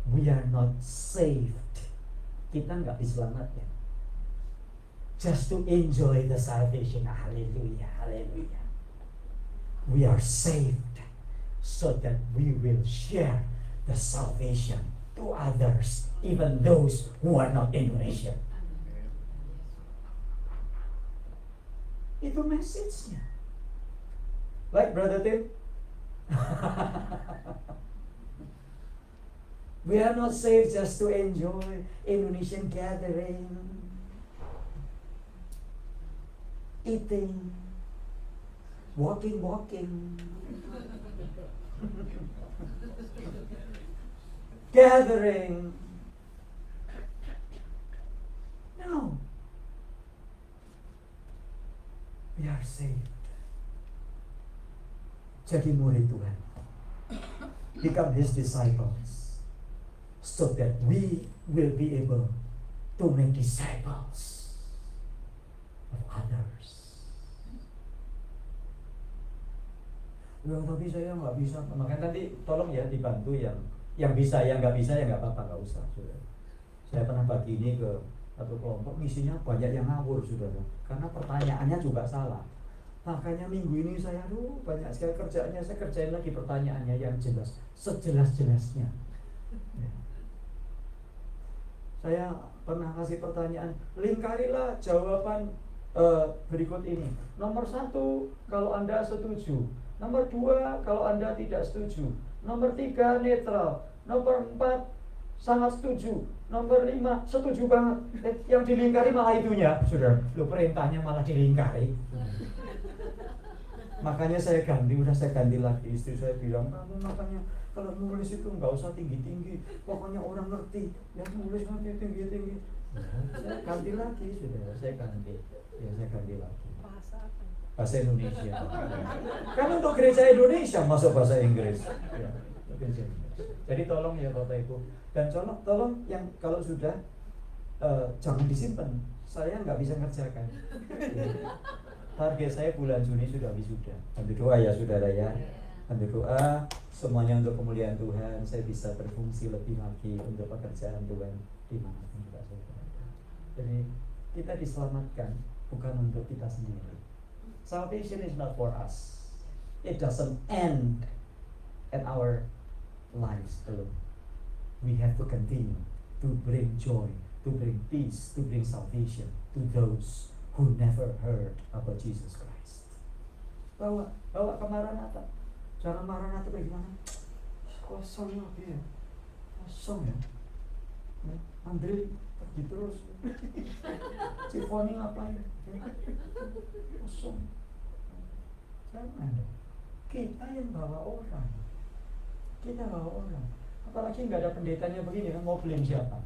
We are not saved. Kita nggak diselamatkan just to enjoy the salvation. Hallelujah, hallelujah. We are saved so that we will share the salvation to others, even those who are not Indonesian. Itu message-nya. Like Brother Tim. We are not saved just to enjoy Indonesian gathering, eating, walking. Gathering. No. We are saved. Jadi murid Tuhan. Become His disciples. So that we will be able to make disciples of others. Tapi saya nggak bisa. Makanya tadi tolong ya dibantu yang bisa, yang nggak bisa ya nggak apa-apa, nggak usah. Saya pernah bagi ini ke Satu kelompok misinya banyak yang ngawur, saudara, karena pertanyaannya juga salah. Makanya minggu ini saya banyak sekali kerjaannya, saya kerjain lagi pertanyaannya yang jelas, sejelas-jelasnya. Ya. Saya pernah kasih pertanyaan, lingkarilah jawaban berikut ini. Nomor 1, kalau Anda setuju. Nomor 2, kalau Anda tidak setuju. Nomor 3, netral. Nomor 4, sangat setuju. Nomor 5, setuju banget. Yang dilingkari malah itunya, saudara. Loh, perintahnya malah dilingkari. Makanya saya ganti lagi. Istri saya bilang, kamu makanya kalau nulis itu nggak usah tinggi-tinggi, pokoknya orang ngerti. Yang nulis nanti tinggi-tinggi. Saya ganti lagi, saudara. Saya ganti lagi. Bahasa Indonesia. Kan untuk gereja Indonesia masuk bahasa Inggris. Ya, jadi tolong ya Bapak Ibu. Dan tolong yang kalau sudah jangan disimpan. Saya nggak bisa ngerjakan. Target saya bulan Juni sudah wisuda. Bantu doa ya saudara ya. Bantu doa semuanya untuk kemuliaan Tuhan. Saya bisa berfungsi lebih lagi untuk pekerjaan Tuhan dimanapun juga saudara. Jadi kita diselamatkan bukan untuk kita sendiri. Salvation is not for us. It doesn't end at our lives alone. We have to continue to bring joy, to bring peace, to bring salvation to those who never heard about Jesus Christ. Bawa ke Maranatha. Cara Maranatha bagaimana? Kosong lagi ya. Kosong ya. Andre pergi terus. Cifoni ngapain? Kosong. Jangan. Kita yang bawa orang. Apalagi nggak ada pendetanya begini, mau blame siapa?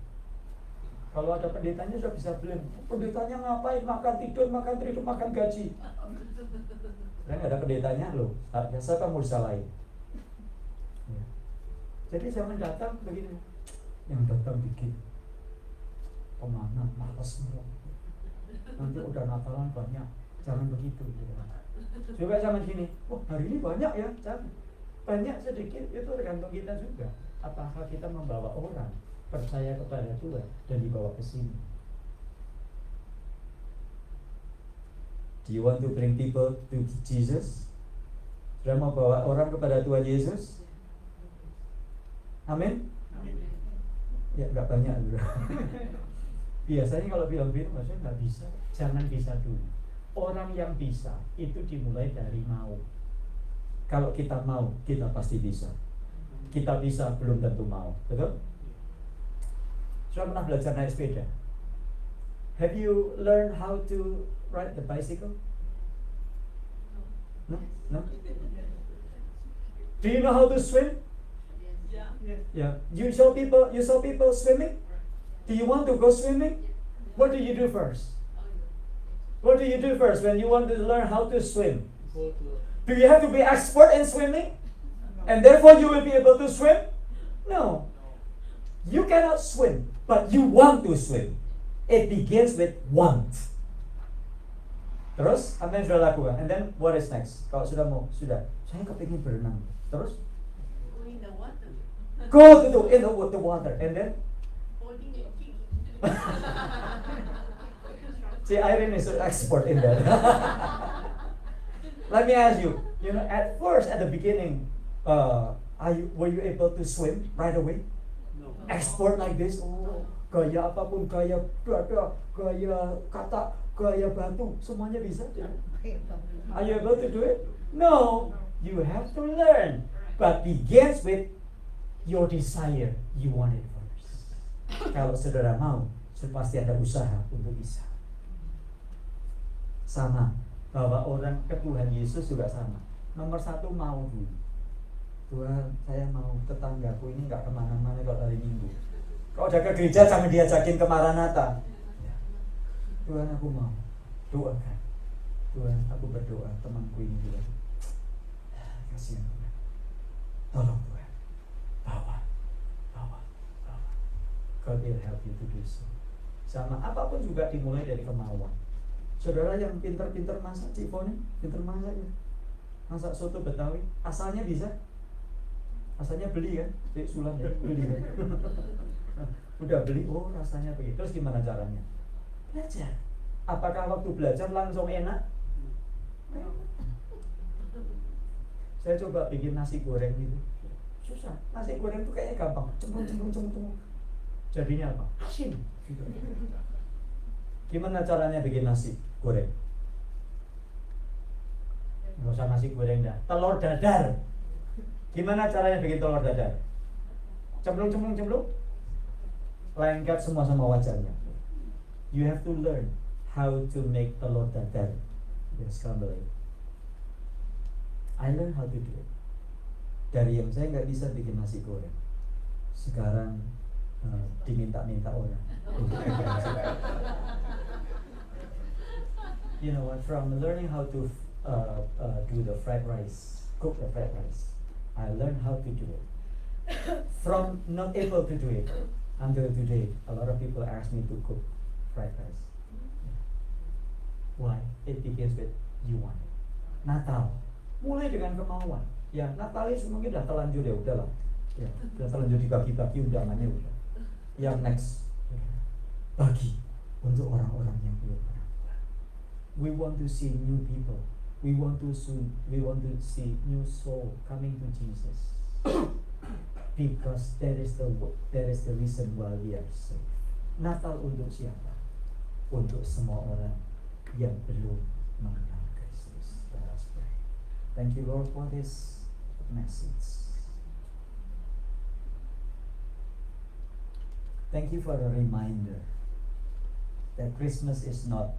Kalau ada pendetanya sudah bisa blame. Pendetanya ngapain? Makan tidur, makan gaji. Dan nggak ada pendetanya loh. Siapa mau disalahin? Ya. Jadi jangan datang begini. Yang datang dikit. Kemana? Malas semua. Nanti udah Natalan banyak. Jangan begitu. Juga jangan gini. Oh hari ini banyak ya. Jangan. Banyak sedikit itu tergantung kita juga. Apakah kita membawa orang percaya kepada Tuhan dan dibawa ke sini. Do you want to bring people to Jesus? Sudah mau bawa orang kepada Tuhan Yesus? Amin? Ya nggak banyak bro. Biasanya kalau bilang begitu maksudnya nggak bisa. Jangan bisa dulu. Orang yang bisa itu dimulai dari mau. Kalau kita mau, kita pasti bisa. Kita bisa belum tentu mau, betul? Sudah pernah belajar naik sepeda? Have you learned how to ride the bicycle? No? Do you know how to swim? Yeah. You saw people swimming? Do you want to go swimming? What do you do first? What do you do first when you want to learn how to swim? Do you have to be expert in swimming? And therefore you will be able to swim? No. You cannot swim, but you want to swim. It begins with want. Terus, apa yang sudah lakukan? And then what is next? Kalau sudah saya kepingin berenang. Terus? Go in the water. And then? See, Irene is an expert in that. Let me ask you, at the beginning, were you able to swim right away? No. Expert like this? Oh, gaya apapun, gaya dada, gaya kata, gaya batu, semuanya bisa. Are you able to do it? No. You have to learn. But begins with your desire. You want it first. Kalau saudara mau, pasti ada usaha untuk bisa. Sama. Bawa orang ke Tuhan Yesus juga sama. Nomor 1 mau dulu. Tuhan, saya mau tetanggaku ini nggak kemana-mana kalau hari Minggu. Kalau udah ke gereja jangan diajakin ke Maranatha. Tuhan aku mau. Doakan. Tuhan aku berdoa temanku ini Tuhan. Kasihan Tuhan. Tolong Tuhan. Bawa. God will help you to do so. Sama apapun juga dimulai dari kemauan. Saudara yang pintar-pintar masak Cipone, pintar masak ya. Masak soto Betawi, asalnya bisa. Asalnya beli kan, Sulam ya, beli kan. Udah beli, oh rasanya begitu. Terus gimana caranya? Belajar. Apakah waktu belajar langsung enak? Saya coba bikin nasi goreng gitu. Susah. Nasi goreng itu kayaknya gampang. Cemplung. Jadinya apa? Asin. Gitu. Gimana caranya bikin nasi goreng? Nggak usah nasi goreng dah. Telur dadar. Gimana caranya bikin telur dadar? Cemplung. Lengket semua sama wajannya. You have to learn how to make telur dadar. Scramble egg. I learn how to do it. Dari yang saya nggak bisa bikin nasi goreng, sekarang diminta-minta orang untuk bikin nasi goreng. You know what? From learning how to do the fried rice, cook the fried rice, I learned how to do it. From not able to do it until today, a lot of people ask me to cook fried rice. Why? It begins with you want it. Natal, mulai dengan kemauan. Ya, Natalis mungkin udah terlanjur ya udahlah. Ya, udah terlanjur dibagi-bagi undangannya udah. Yang next, bagi untuk orang-orang yang belum pernah. We want to see new people. We want to see new soul coming to Jesus. Because that is the reason why we are saved. Natal untuk siapa? Untuk semua orang yang belum mengenal Kristus. Let us pray. Thank you, Lord, for this message. Thank you for the reminder that Christmas is not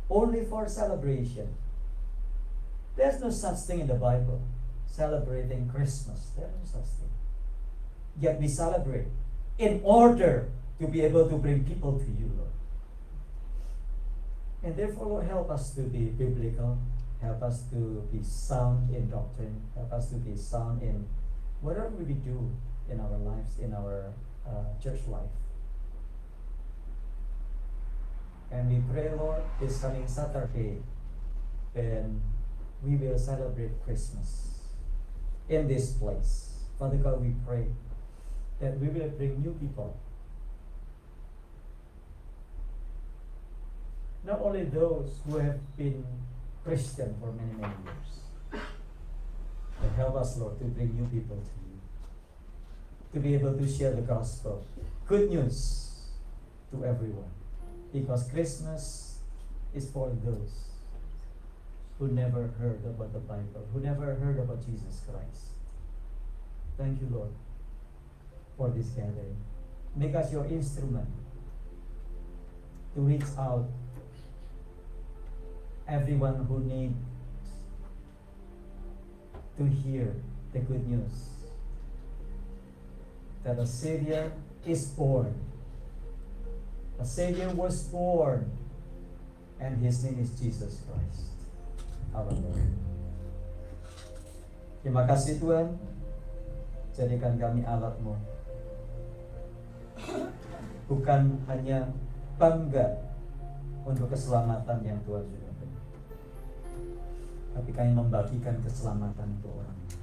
only for celebration. There's no such thing in the Bible, celebrating Christmas. There's no such thing. Yet we celebrate in order to be able to bring people to you, Lord. And therefore, Lord, help us to be biblical. Help us to be sound in doctrine. Help us to be sound in whatever we do in our lives, in our church life. And we pray, Lord, this coming Saturday, when we will celebrate Christmas in this place. Father God, we pray that we will bring new people. Not only those who have been Christian for many years, but help us, Lord, to bring new people to you, to be able to share the gospel, good news to everyone, because Christmas is for those who never heard about the Bible, who never heard about Jesus Christ. Thank you, Lord, for this gathering. Make us your instrument to reach out everyone who needs to hear the good news that a Savior is born. A Savior was born, and His name is Jesus Christ, our Lord. Terima kasih Tuhan, jadikan kami alat-Mu, bukan hanya bangga untuk keselamatan yang Tuhan sudah beri, tapi kami membagikan keselamatan untuk orang lain.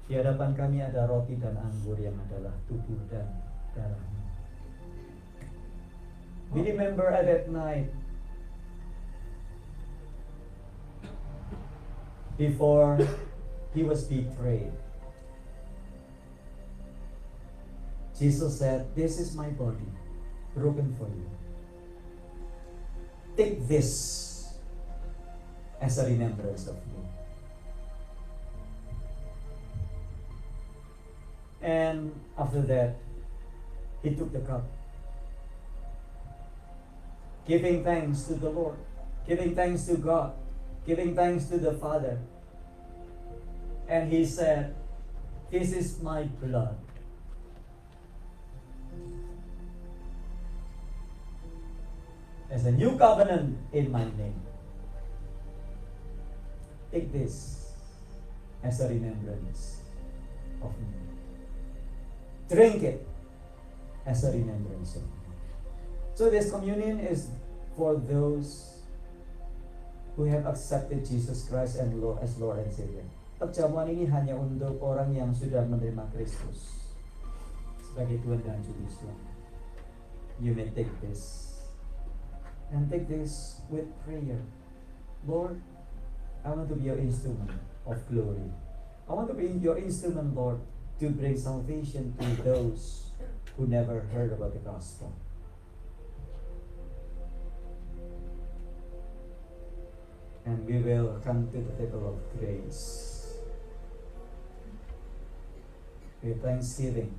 Di hadapan kami ada roti dan anggur yang adalah tubuh dan darah-Mu. We remember at that night, before He was betrayed, Jesus said, "This is my body, broken for you. Take this as a remembrance of me." And after that, He took the cup, giving thanks to the Lord, giving thanks to God, giving thanks to the Father. And He said, "This is my blood, as a new covenant in my name. Take this as a remembrance of me. Drink it as a remembrance of me." So this communion is for those who have accepted Jesus Christ as Lord and Savior. Perjamuan ini hanya untuk orang yang sudah menerima Kristus sebagai Tuhan dan Juru Selamat. You may take this and take this with prayer. Lord, I want to be your instrument of glory. I want to be your instrument, Lord, to bring salvation to those who never heard about the gospel. And we will come to the table of grace with thanksgiving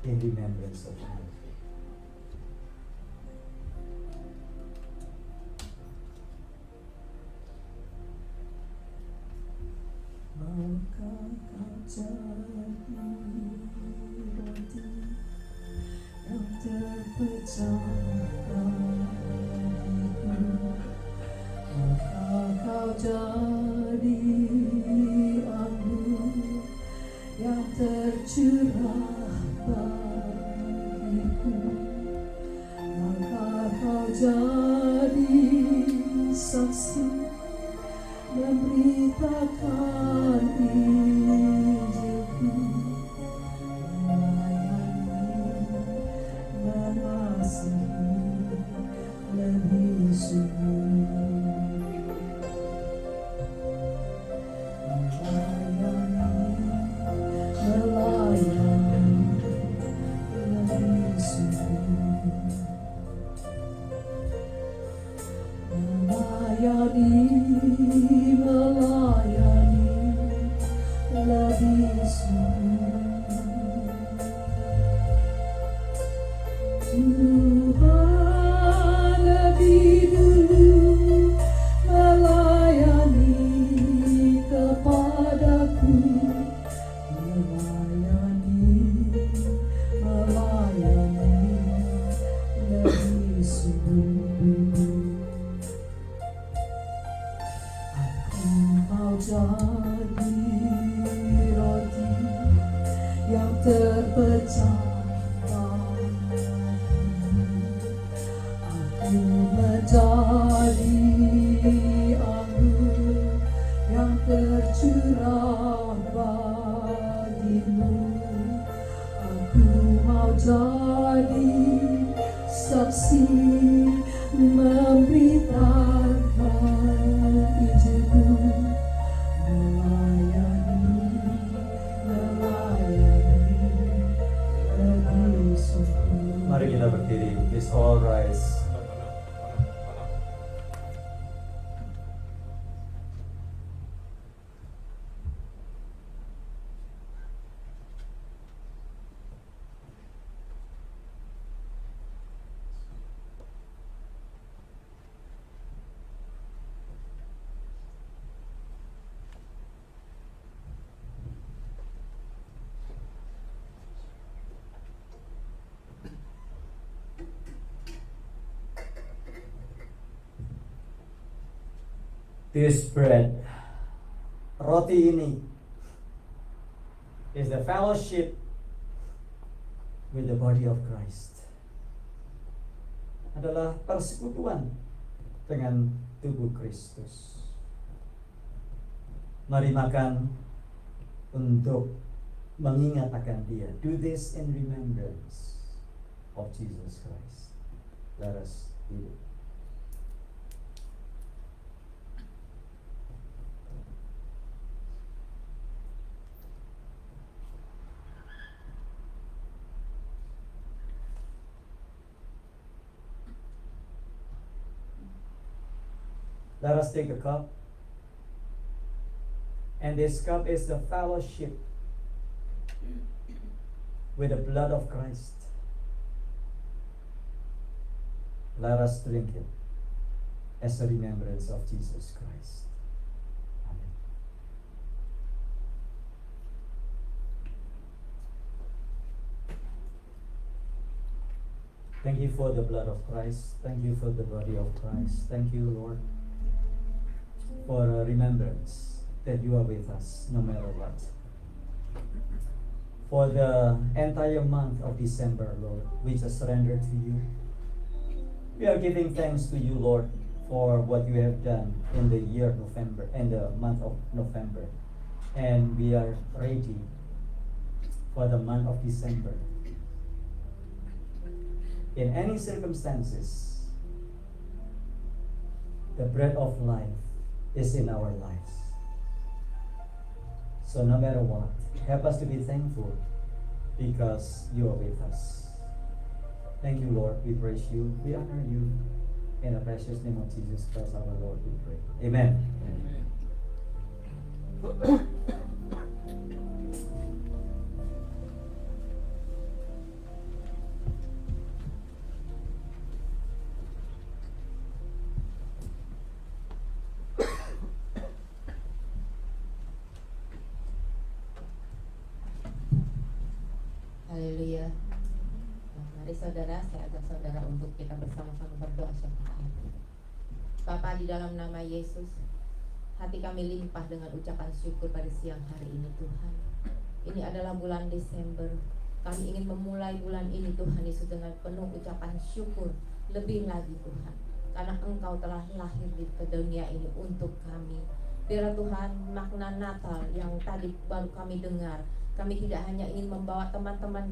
in remembrance of Him.
Maukah kau jadi roti yang terpecah bagiku? Maukah kau jadi anggur yang tercurah bagiku? Maukah kau jadi saksi memberitakan Injilku, melayani, mengasihi lebih sungguh, melayani lebih sungguh, melayani lebih sungguh. Tuhan lebih dulu melayani kepadaku, melayani lebih sungguh. Aku mau jadi roti yang terpecah bagimu. Aku menjadi anggur yang tercurah bagimu. Aku mau jadi saksi memberitakan Injilku, melayani lebih sungguh.
Mari kita berdiri. Please all rise. This bread, roti ini, is the fellowship with the body of Christ. Adalah persekutuan dengan tubuh Kristus. Mari makan untuk mengingat akan Dia. Do this in remembrance of Jesus Christ. Let us eat it. Let us take a cup. And this cup is the fellowship with the blood of Christ. Let us drink it as a remembrance of Jesus Christ. Amen. Thank you for the blood of Christ. Thank you for the body of Christ. Thank you, Lord, for a remembrance that you are with us no matter what. For the entire month of December, Lord, we just surrender to you. We are giving thanks to you, Lord, for what you have done in the year November, in the month of November. And we are ready for the month of December. In any circumstances, the bread of life is in our lives. So no matter what, help us to be thankful because you are with us. Thank you, Lord. We praise you. We honor you. In the precious name of Jesus Christ, our Lord, we pray. Amen.
Haleluya. Mari saudara, saya ajak saudara untuk kita bersama-sama berdoa syafaat. Bapa, di dalam nama Yesus, hati kami limpah dengan ucapan syukur pada siang hari ini Tuhan. Ini adalah bulan Desember. Kami ingin memulai bulan ini Tuhan Yesus dengan penuh ucapan syukur. Lebih lagi Tuhan, karena Engkau telah lahir di dunia ini untuk kami. Biarlah Tuhan makna Natal yang tadi baru kami dengar, kami tidak hanya ingin membawa teman-teman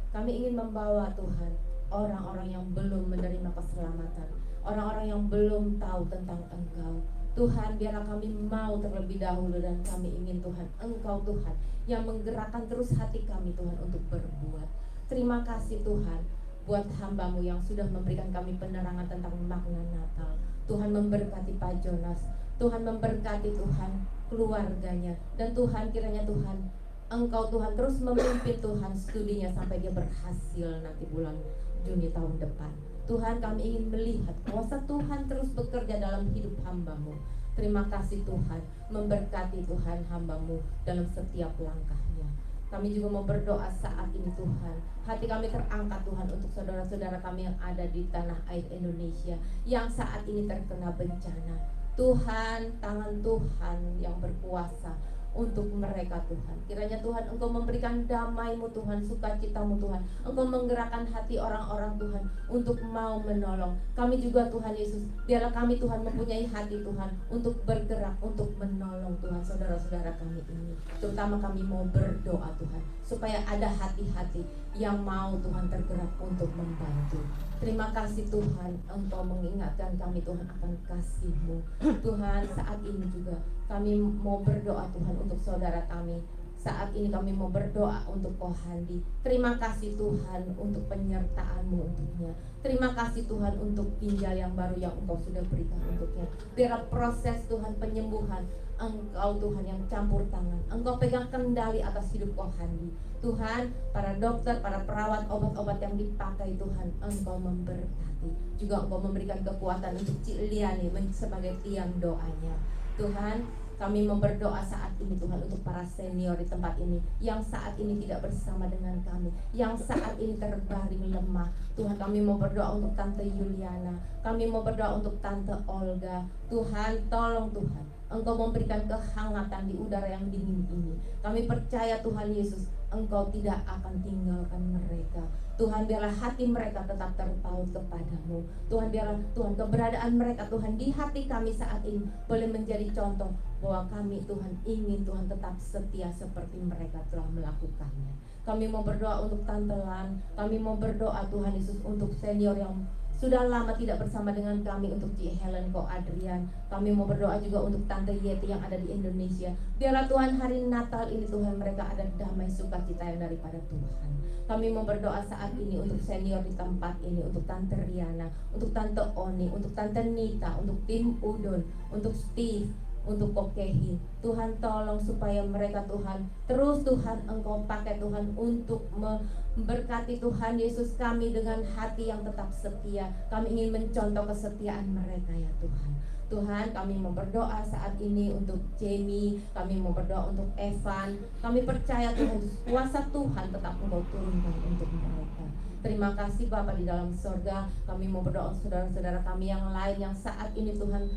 kami ingin membawa Tuhan orang-orang yang belum menerima keselamatan, orang-orang yang belum tahu tentang Engkau. Tuhan, biarlah kami mau terlebih dahulu, dan kami ingin Tuhan, Engkau Tuhan yang menggerakkan terus hati kami Tuhan untuk berbuat. Terima kasih Tuhan buat hamba-Mu yang sudah memberikan kami penerangan tentang makna Natal. Tuhan memberkati Pak Jonas, Tuhan memberkati Tuhan keluarganya, dan Tuhan kiranya Tuhan Engkau Tuhan terus memimpin Tuhan studinya sampai dia berhasil nanti bulan Juni tahun depan. Tuhan, kami ingin melihat kuasa Tuhan terus bekerja dalam hidup hamba-Mu. Terima kasih Tuhan, memberkati Tuhan hamba-Mu dalam setiap langkahnya. Kami juga mau berdoa saat ini Tuhan. Hati kami terangkat Tuhan untuk saudara-saudara kami yang ada di tanah air Indonesia yang saat ini terkena bencana. Tuhan, tangan Tuhan yang berkuasa untuk mereka Tuhan. Kiranya Tuhan Engkau memberikan damai-Mu Tuhan, sukacita-Mu Tuhan. Engkau menggerakkan hati orang-orang Tuhan untuk mau menolong. Kami juga Tuhan Yesus, biarlah kami Tuhan mempunyai hati Tuhan untuk bergerak, untuk menolong Tuhan saudara-saudara kami ini. Terutama kami mau berdoa Tuhan, supaya ada hati-hati yang mau Tuhan tergerak untuk membantu. Terima kasih Tuhan, Engkau mengingatkan kami Tuhan akan kasih-Mu. Tuhan, saat ini juga kami mau berdoa Tuhan untuk saudara kami. Saat ini kami mau berdoa untuk Kohandi. Terima kasih Tuhan untuk penyertaan-Mu untuknya. Terima kasih Tuhan untuk ginjal yang baru yang Engkau sudah berikan untuknya. Biar proses Tuhan penyembuhan Engkau Tuhan yang campur tangan, Engkau pegang kendali atas hidup Kohandi. Tuhan, para dokter, para perawat, obat-obat yang dipakai Tuhan, Engkau memberkati. Juga Engkau memberikan kekuatan untuk Cik Liani sebagai tiang doanya. Tuhan, kami berdoa saat ini Tuhan untuk para senior di tempat ini yang saat ini tidak bersama dengan kami, yang saat ini terbaring lemah. Tuhan, kami mau berdoa untuk Tante Yuliana, kami mau berdoa untuk Tante Olga. Tuhan, tolong Tuhan, Engkau memberikan kehangatan di udara yang dingin ini. Kami percaya Tuhan Yesus, Engkau tidak akan tinggalkan mereka. Tuhan, biarlah hati mereka tetap terpaut kepadamu. Tuhan, biarlah Tuhan keberadaan mereka Tuhan di hati kami saat ini boleh menjadi contoh bahwa kami Tuhan ingin Tuhan tetap setia seperti mereka telah melakukannya. Kami mau berdoa untuk Tante Lan, kami mau berdoa Tuhan Yesus untuk senior yang sudah lama tidak bersama dengan kami, untuk Cik Helen Ko Adrian. Kami mau berdoa juga untuk Tante Yeti yang ada di Indonesia. Biarlah Tuhan hari Natal ini Tuhan mereka ada damai sukacita yang daripada Tuhan. Kami mau berdoa saat ini untuk senior di tempat ini, untuk Tante Riana, untuk Tante Oni, untuk Tante Nita, untuk tim Udon, untuk Steve, untuk Kokehi. Tuhan tolong supaya mereka Tuhan terus Tuhan Engkau pakai Tuhan untuk memberkati Tuhan Yesus kami dengan hati yang tetap setia. Kami ingin mencontoh kesetiaan mereka ya Tuhan. Tuhan, kami mau berdoa saat ini untuk Jamie, kami mau berdoa untuk Evan. Kami percaya Tuhan, kuasa Tuhan tetap Engkau turunkan untuk mereka. Terima kasih Bapa di dalam sorga. Kami mau berdoa untuk saudara-saudara kami yang lain yang saat ini Tuhan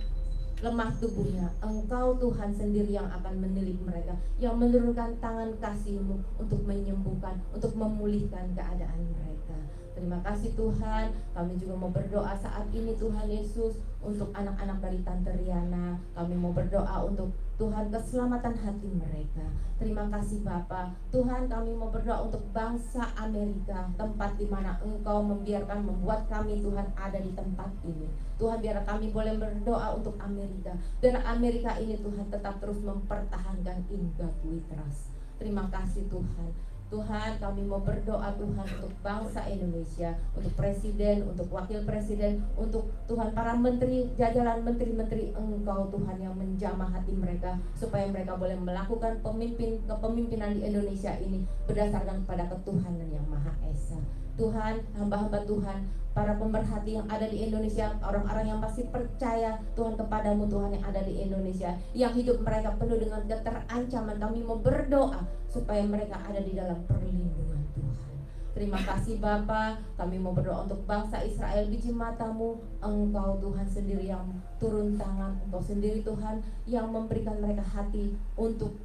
lemah tubuhnya. Engkau Tuhan sendiri yang akan menilik mereka, yang menurunkan tangan kasih-Mu untuk menyembuhkan, untuk memulihkan keadaan mereka. Terima kasih Tuhan. Kami juga mau berdoa saat ini Tuhan Yesus untuk anak-anak dari Tante Riana. Kami mau berdoa untuk Tuhan, keselamatan hati mereka. Terima kasih Bapa. Tuhan, kami mau berdoa untuk bangsa Amerika, tempat di mana Engkau membuat kami Tuhan ada di tempat ini. Tuhan, biar kami boleh berdoa untuk Amerika, dan Amerika ini Tuhan tetap terus mempertahankan in God we trust. Terima kasih Tuhan. Tuhan, kami mau berdoa Tuhan untuk bangsa Indonesia, untuk presiden, untuk wakil presiden, untuk Tuhan para menteri, jajaran menteri-menteri Engkau Tuhan yang menjamah hati mereka, supaya mereka boleh melakukan kepemimpinan di Indonesia ini berdasarkan pada ketuhanan yang Maha Esa. Tuhan, hamba-hamba Tuhan, para pemerhati yang ada di Indonesia, orang-orang yang masih percaya Tuhan kepadamu Tuhan yang ada di Indonesia, yang hidup mereka penuh dengan keterancaman, kami mau berdoa supaya mereka ada di dalam perlindungan Tuhan. Terima kasih Bapa. Kami mau berdoa untuk bangsa Israel, biji matamu. Engkau Tuhan sendiri yang turun tangan, Engkau sendiri Tuhan yang memberikan mereka hati untuk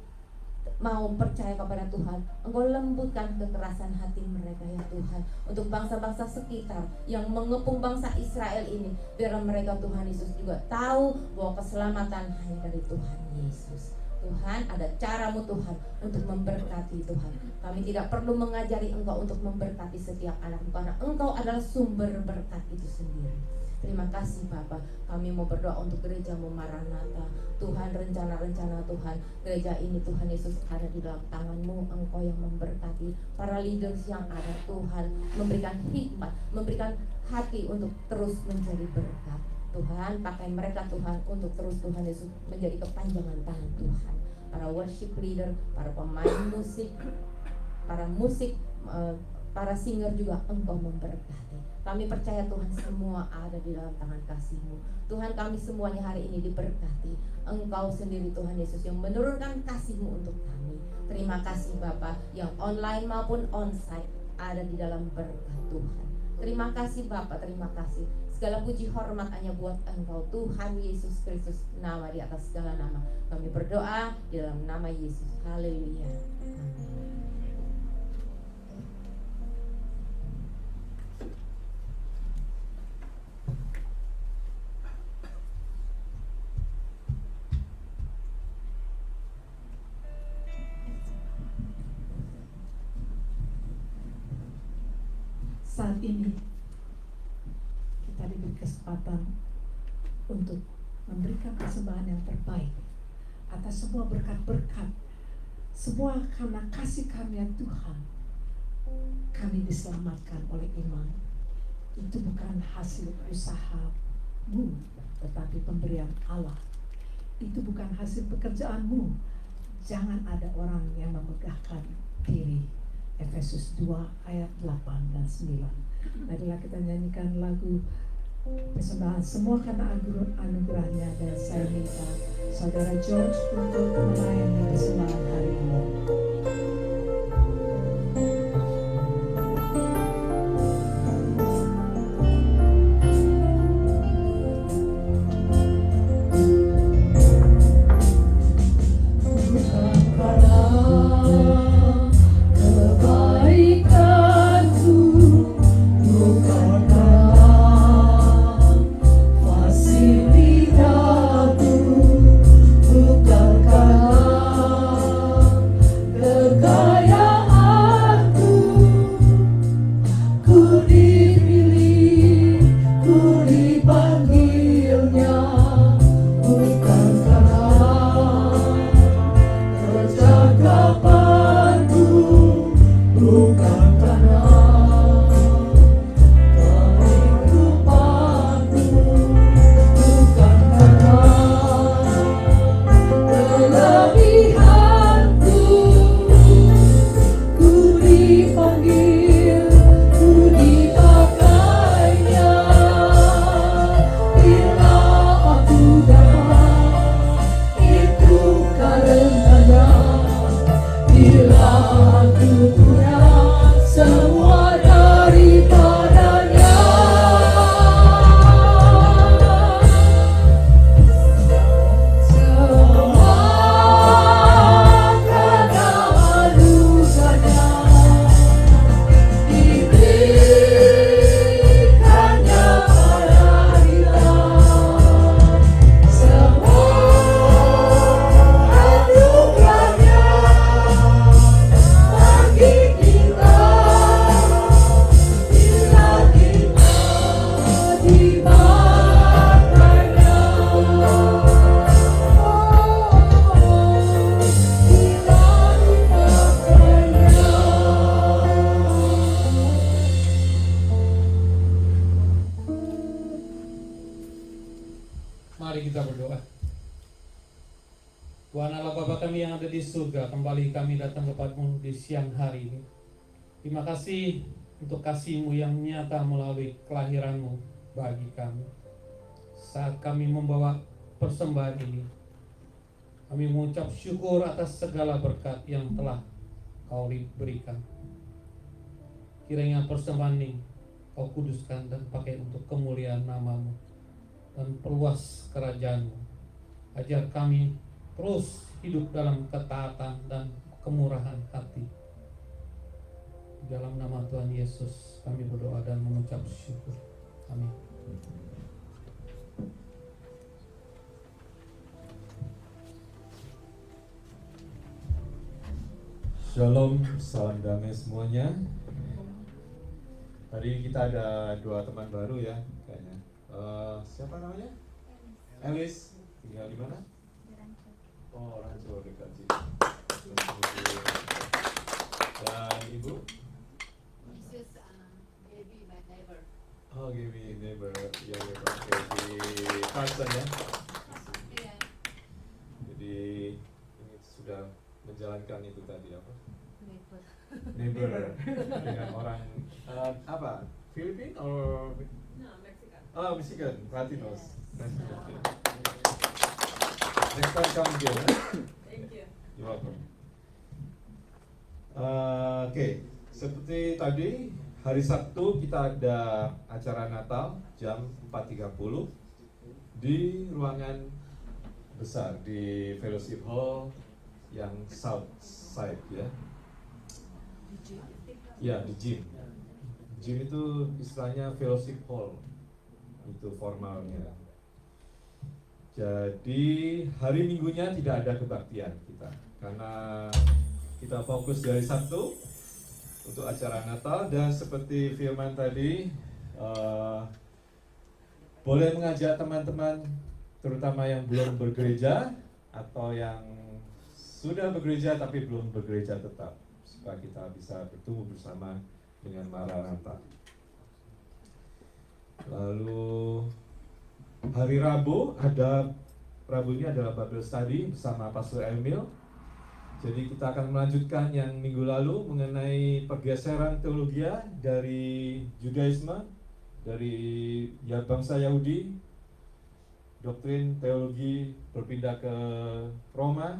mau percaya kepada Tuhan. Engkau lembutkan kekerasan hati mereka ya Tuhan, untuk bangsa-bangsa sekitar yang mengepung bangsa Israel ini, biar mereka Tuhan Yesus juga tahu bahwa keselamatan hanya dari Tuhan Yesus. Tuhan, ada caramu Tuhan untuk memberkati Tuhan. Kami tidak perlu mengajari Engkau untuk memberkati setiap anak, karena Engkau adalah sumber berkat itu sendiri. Terima kasih Bapa. Kami mau berdoa untuk gereja-Mu Maranatha. Tuhan, rencana-rencana Tuhan, gereja ini Tuhan Yesus ada di dalam tangan-Mu. Engkau yang memberkati para leaders yang ada Tuhan, memberikan hikmat, memberikan hati untuk terus menjadi berkat. Tuhan, pakai mereka Tuhan untuk terus Tuhan Yesus menjadi kepanjangan tangan Tuhan. Para worship leader, para pemain musik, para singer juga Engkau memberkati. Kami percaya Tuhan semua ada di dalam tangan kasih-Mu. Tuhan, kami semuanya hari ini diberkati. Engkau sendiri Tuhan Yesus yang menurunkan kasih-Mu untuk kami. Terima kasih Bapa, yang online maupun onsite ada di dalam berkat Tuhan. Terima kasih Bapa, terima kasih. Segala puji hormat hanya buat Engkau Tuhan Yesus Kristus, nama di atas segala nama. Kami berdoa di dalam nama Yesus. Haleluya. Amin.
Saat ini kita diberi kesempatan untuk memberikan persembahan yang terbaik atas semua berkat-berkat, semua karena kasih karunia Tuhan. Kami diselamatkan oleh iman. Itu bukan hasil usahamu, tetapi pemberian Allah. Itu bukan hasil pekerjaanmu. Jangan ada orang yang memegahkan diri. Efesus 2 ayat 8 dan 9. Marilah kita nyanyikan lagu persembahan semua karena anugerahnya, dan saya minta Saudara George untuk melayani persembahan hari ini.
Ku dipanggil, ku dipanggil.
Tuhan Allah Bapa kami yang ada di surga, kembali kami datang kepada-Mu di siang hari ini. Terima kasih untuk kasih-Mu yang nyata melalui kelahiran-Mu bagi kami. Saat kami membawa persembahan ini, kami mengucap syukur atas segala berkat yang telah Kau berikan. Kiranya persembahan ini Kau kuduskan dan pakai untuk kemuliaan nama-Mu dan perluas kerajaan-Mu. Ajar kami terus hidup dalam ketaatan dan kemurahan hati. Dalam nama Tuhan Yesus kami berdoa dan mengucap syukur. Amin.
Shalom, salam damai semuanya. Hari ini kita ada 2 teman baru ya, kayaknya. Siapa namanya? Elis. Tinggal di mana? Oh, Rancho dekat sini. Dan ibu?
This is Gaby, my neighbor.
Oh, Gaby, neighbor. Ya, oke, di Carson ya.
Yeah.
Jadi ini sudah menjalankan itu tadi apa?
Neighbor.
Neighbor dengan orang apa? Filipin or
No, Mexican.
oh, Michigan, Latinos. Nice to meet you. Next time come again.
Thank you.
You're welcome. Oke, seperti tadi hari Sabtu kita ada acara Natal jam 4.30 di ruangan besar di Fellowship Hall yang South Side ya. Ya, di gym. Gym itu istilahnya Fellowship Hall. Itu formalnya. Jadi hari Minggunya tidak ada kebaktian kita karena kita fokus dari Sabtu untuk acara Natal dan seperti firman tadi boleh mengajak teman-teman terutama yang belum bergereja atau yang sudah bergereja tapi belum bergereja tetap supaya kita bisa bertumbuh bersama dengan Maranatha. Lalu hari Rabu ini adalah Bible Study bersama Pastor Emil. Jadi kita akan melanjutkan yang minggu lalu mengenai pergeseran teologi dari Judaisme, dari bangsa Yahudi, doktrin teologi berpindah ke Roma,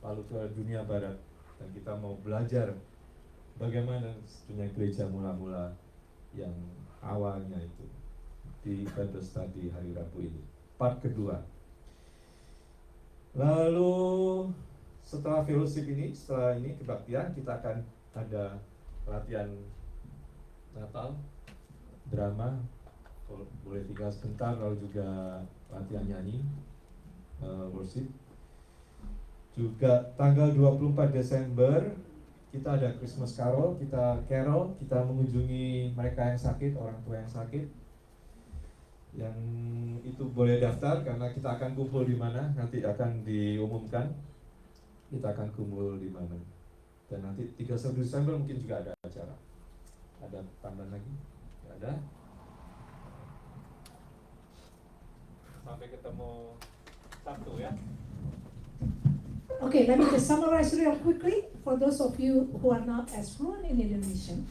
lalu ke dunia Barat. Dan kita mau belajar bagaimana sebetulnya gereja mula-mula yang awalnya itu di Bible Study hari Rabu ini, part kedua. Lalu setelah fellowship ini, setelah ini kebaktian, kita akan ada latihan Natal, drama, boleh tinggal sebentar, lalu juga latihan nyanyi, worship. Juga tanggal 24 Desember kita ada Christmas Carol, kita mengunjungi mereka yang sakit, orang tua yang sakit. Yang itu boleh daftar karena kita akan kumpul di mana, nanti akan diumumkan. Kita akan kumpul di mana. Dan nanti 31 Desember mungkin juga ada acara. Ada tambahan lagi? Tidak ada. Sampai ketemu Sabtu ya.
Okay, let me just summarize real quickly for those of you who are not as fluent in Indonesian.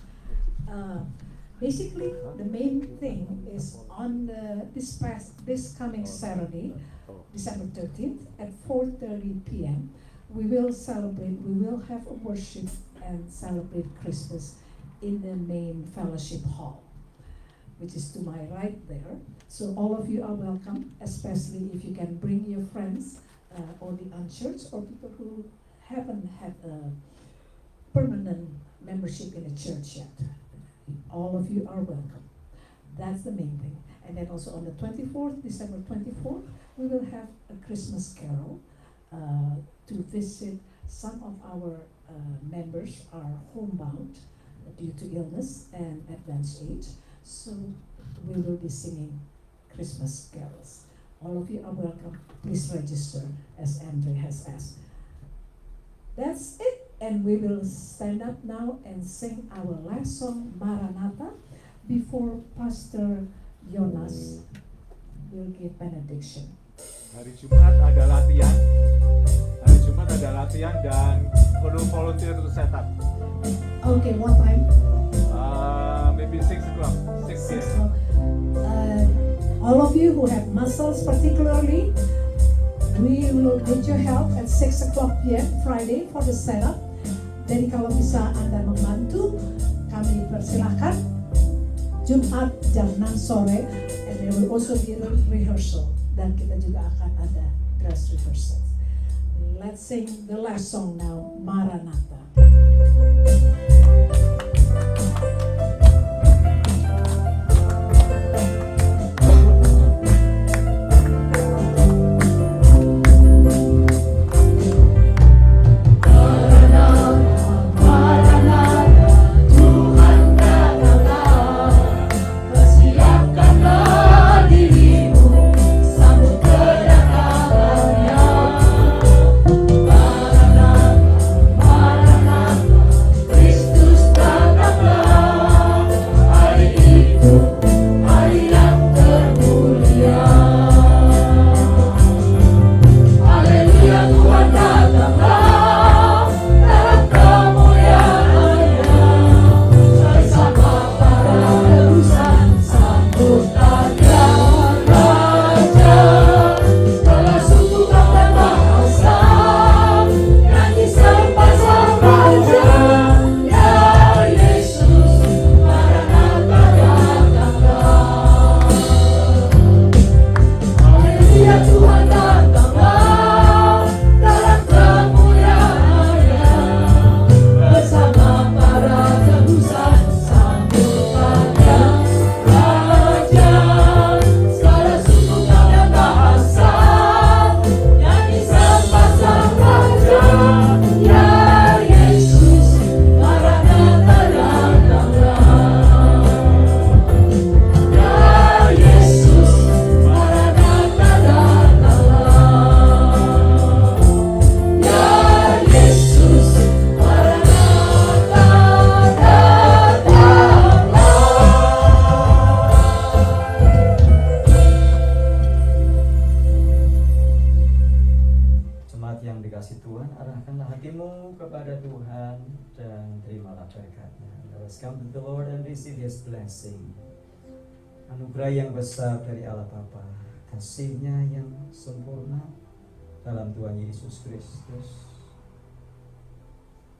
Basically, the main thing is on this coming Saturday, December 13th at 4:30 p.m. We will have a worship and celebrate Christmas in the main fellowship hall, which is to my right there. So all of you are welcome, especially if you can bring your friends or the unchurched or people who haven't had a permanent membership in a church yet. All of you are welcome. That's the main thing. And then also on the 24th, December 24th, we will have a Christmas carol to visit. Some of our members are homebound due to illness and advanced age, so we will be singing Christmas carols. All of you are welcome. Please register as Andre has asked. That's it. And we will stand up now and sing our last song, Maranatha, before Pastor Jonas will give benediction.
Hari Jumat ada latihan. Hari Jumat ada latihan dan perlu volunteer to set up.
Okay, what time?
Maybe 6 o'clock. 6
6
p.m.
o'clock. All of you who have muscles particularly, we will need your help at 6 o'clock p.m. Friday for the setup. Jadi kalau bisa Anda membantu, kami persilahkan. Jumat jam 6 sore, and there will also be a rehearsal. Dan kita juga akan ada dress rehearsal. Let's sing the last song now, Maranatha.
Anugerah yang besar dari Allah Bapa, kasih-Nya yang sempurna dalam Tuhan Yesus Kristus,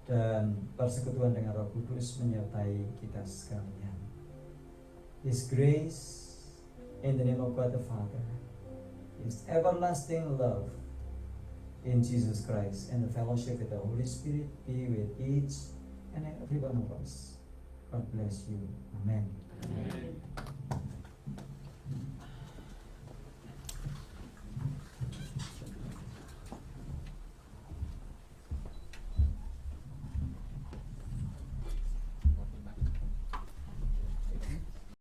dan persekutuan dengan Roh Kudus menyertai kita sekalian. His grace in the name of God the Father, His everlasting love in Jesus Christ, and the fellowship with the Holy Spirit be with each and every one of us. God bless you. Amen.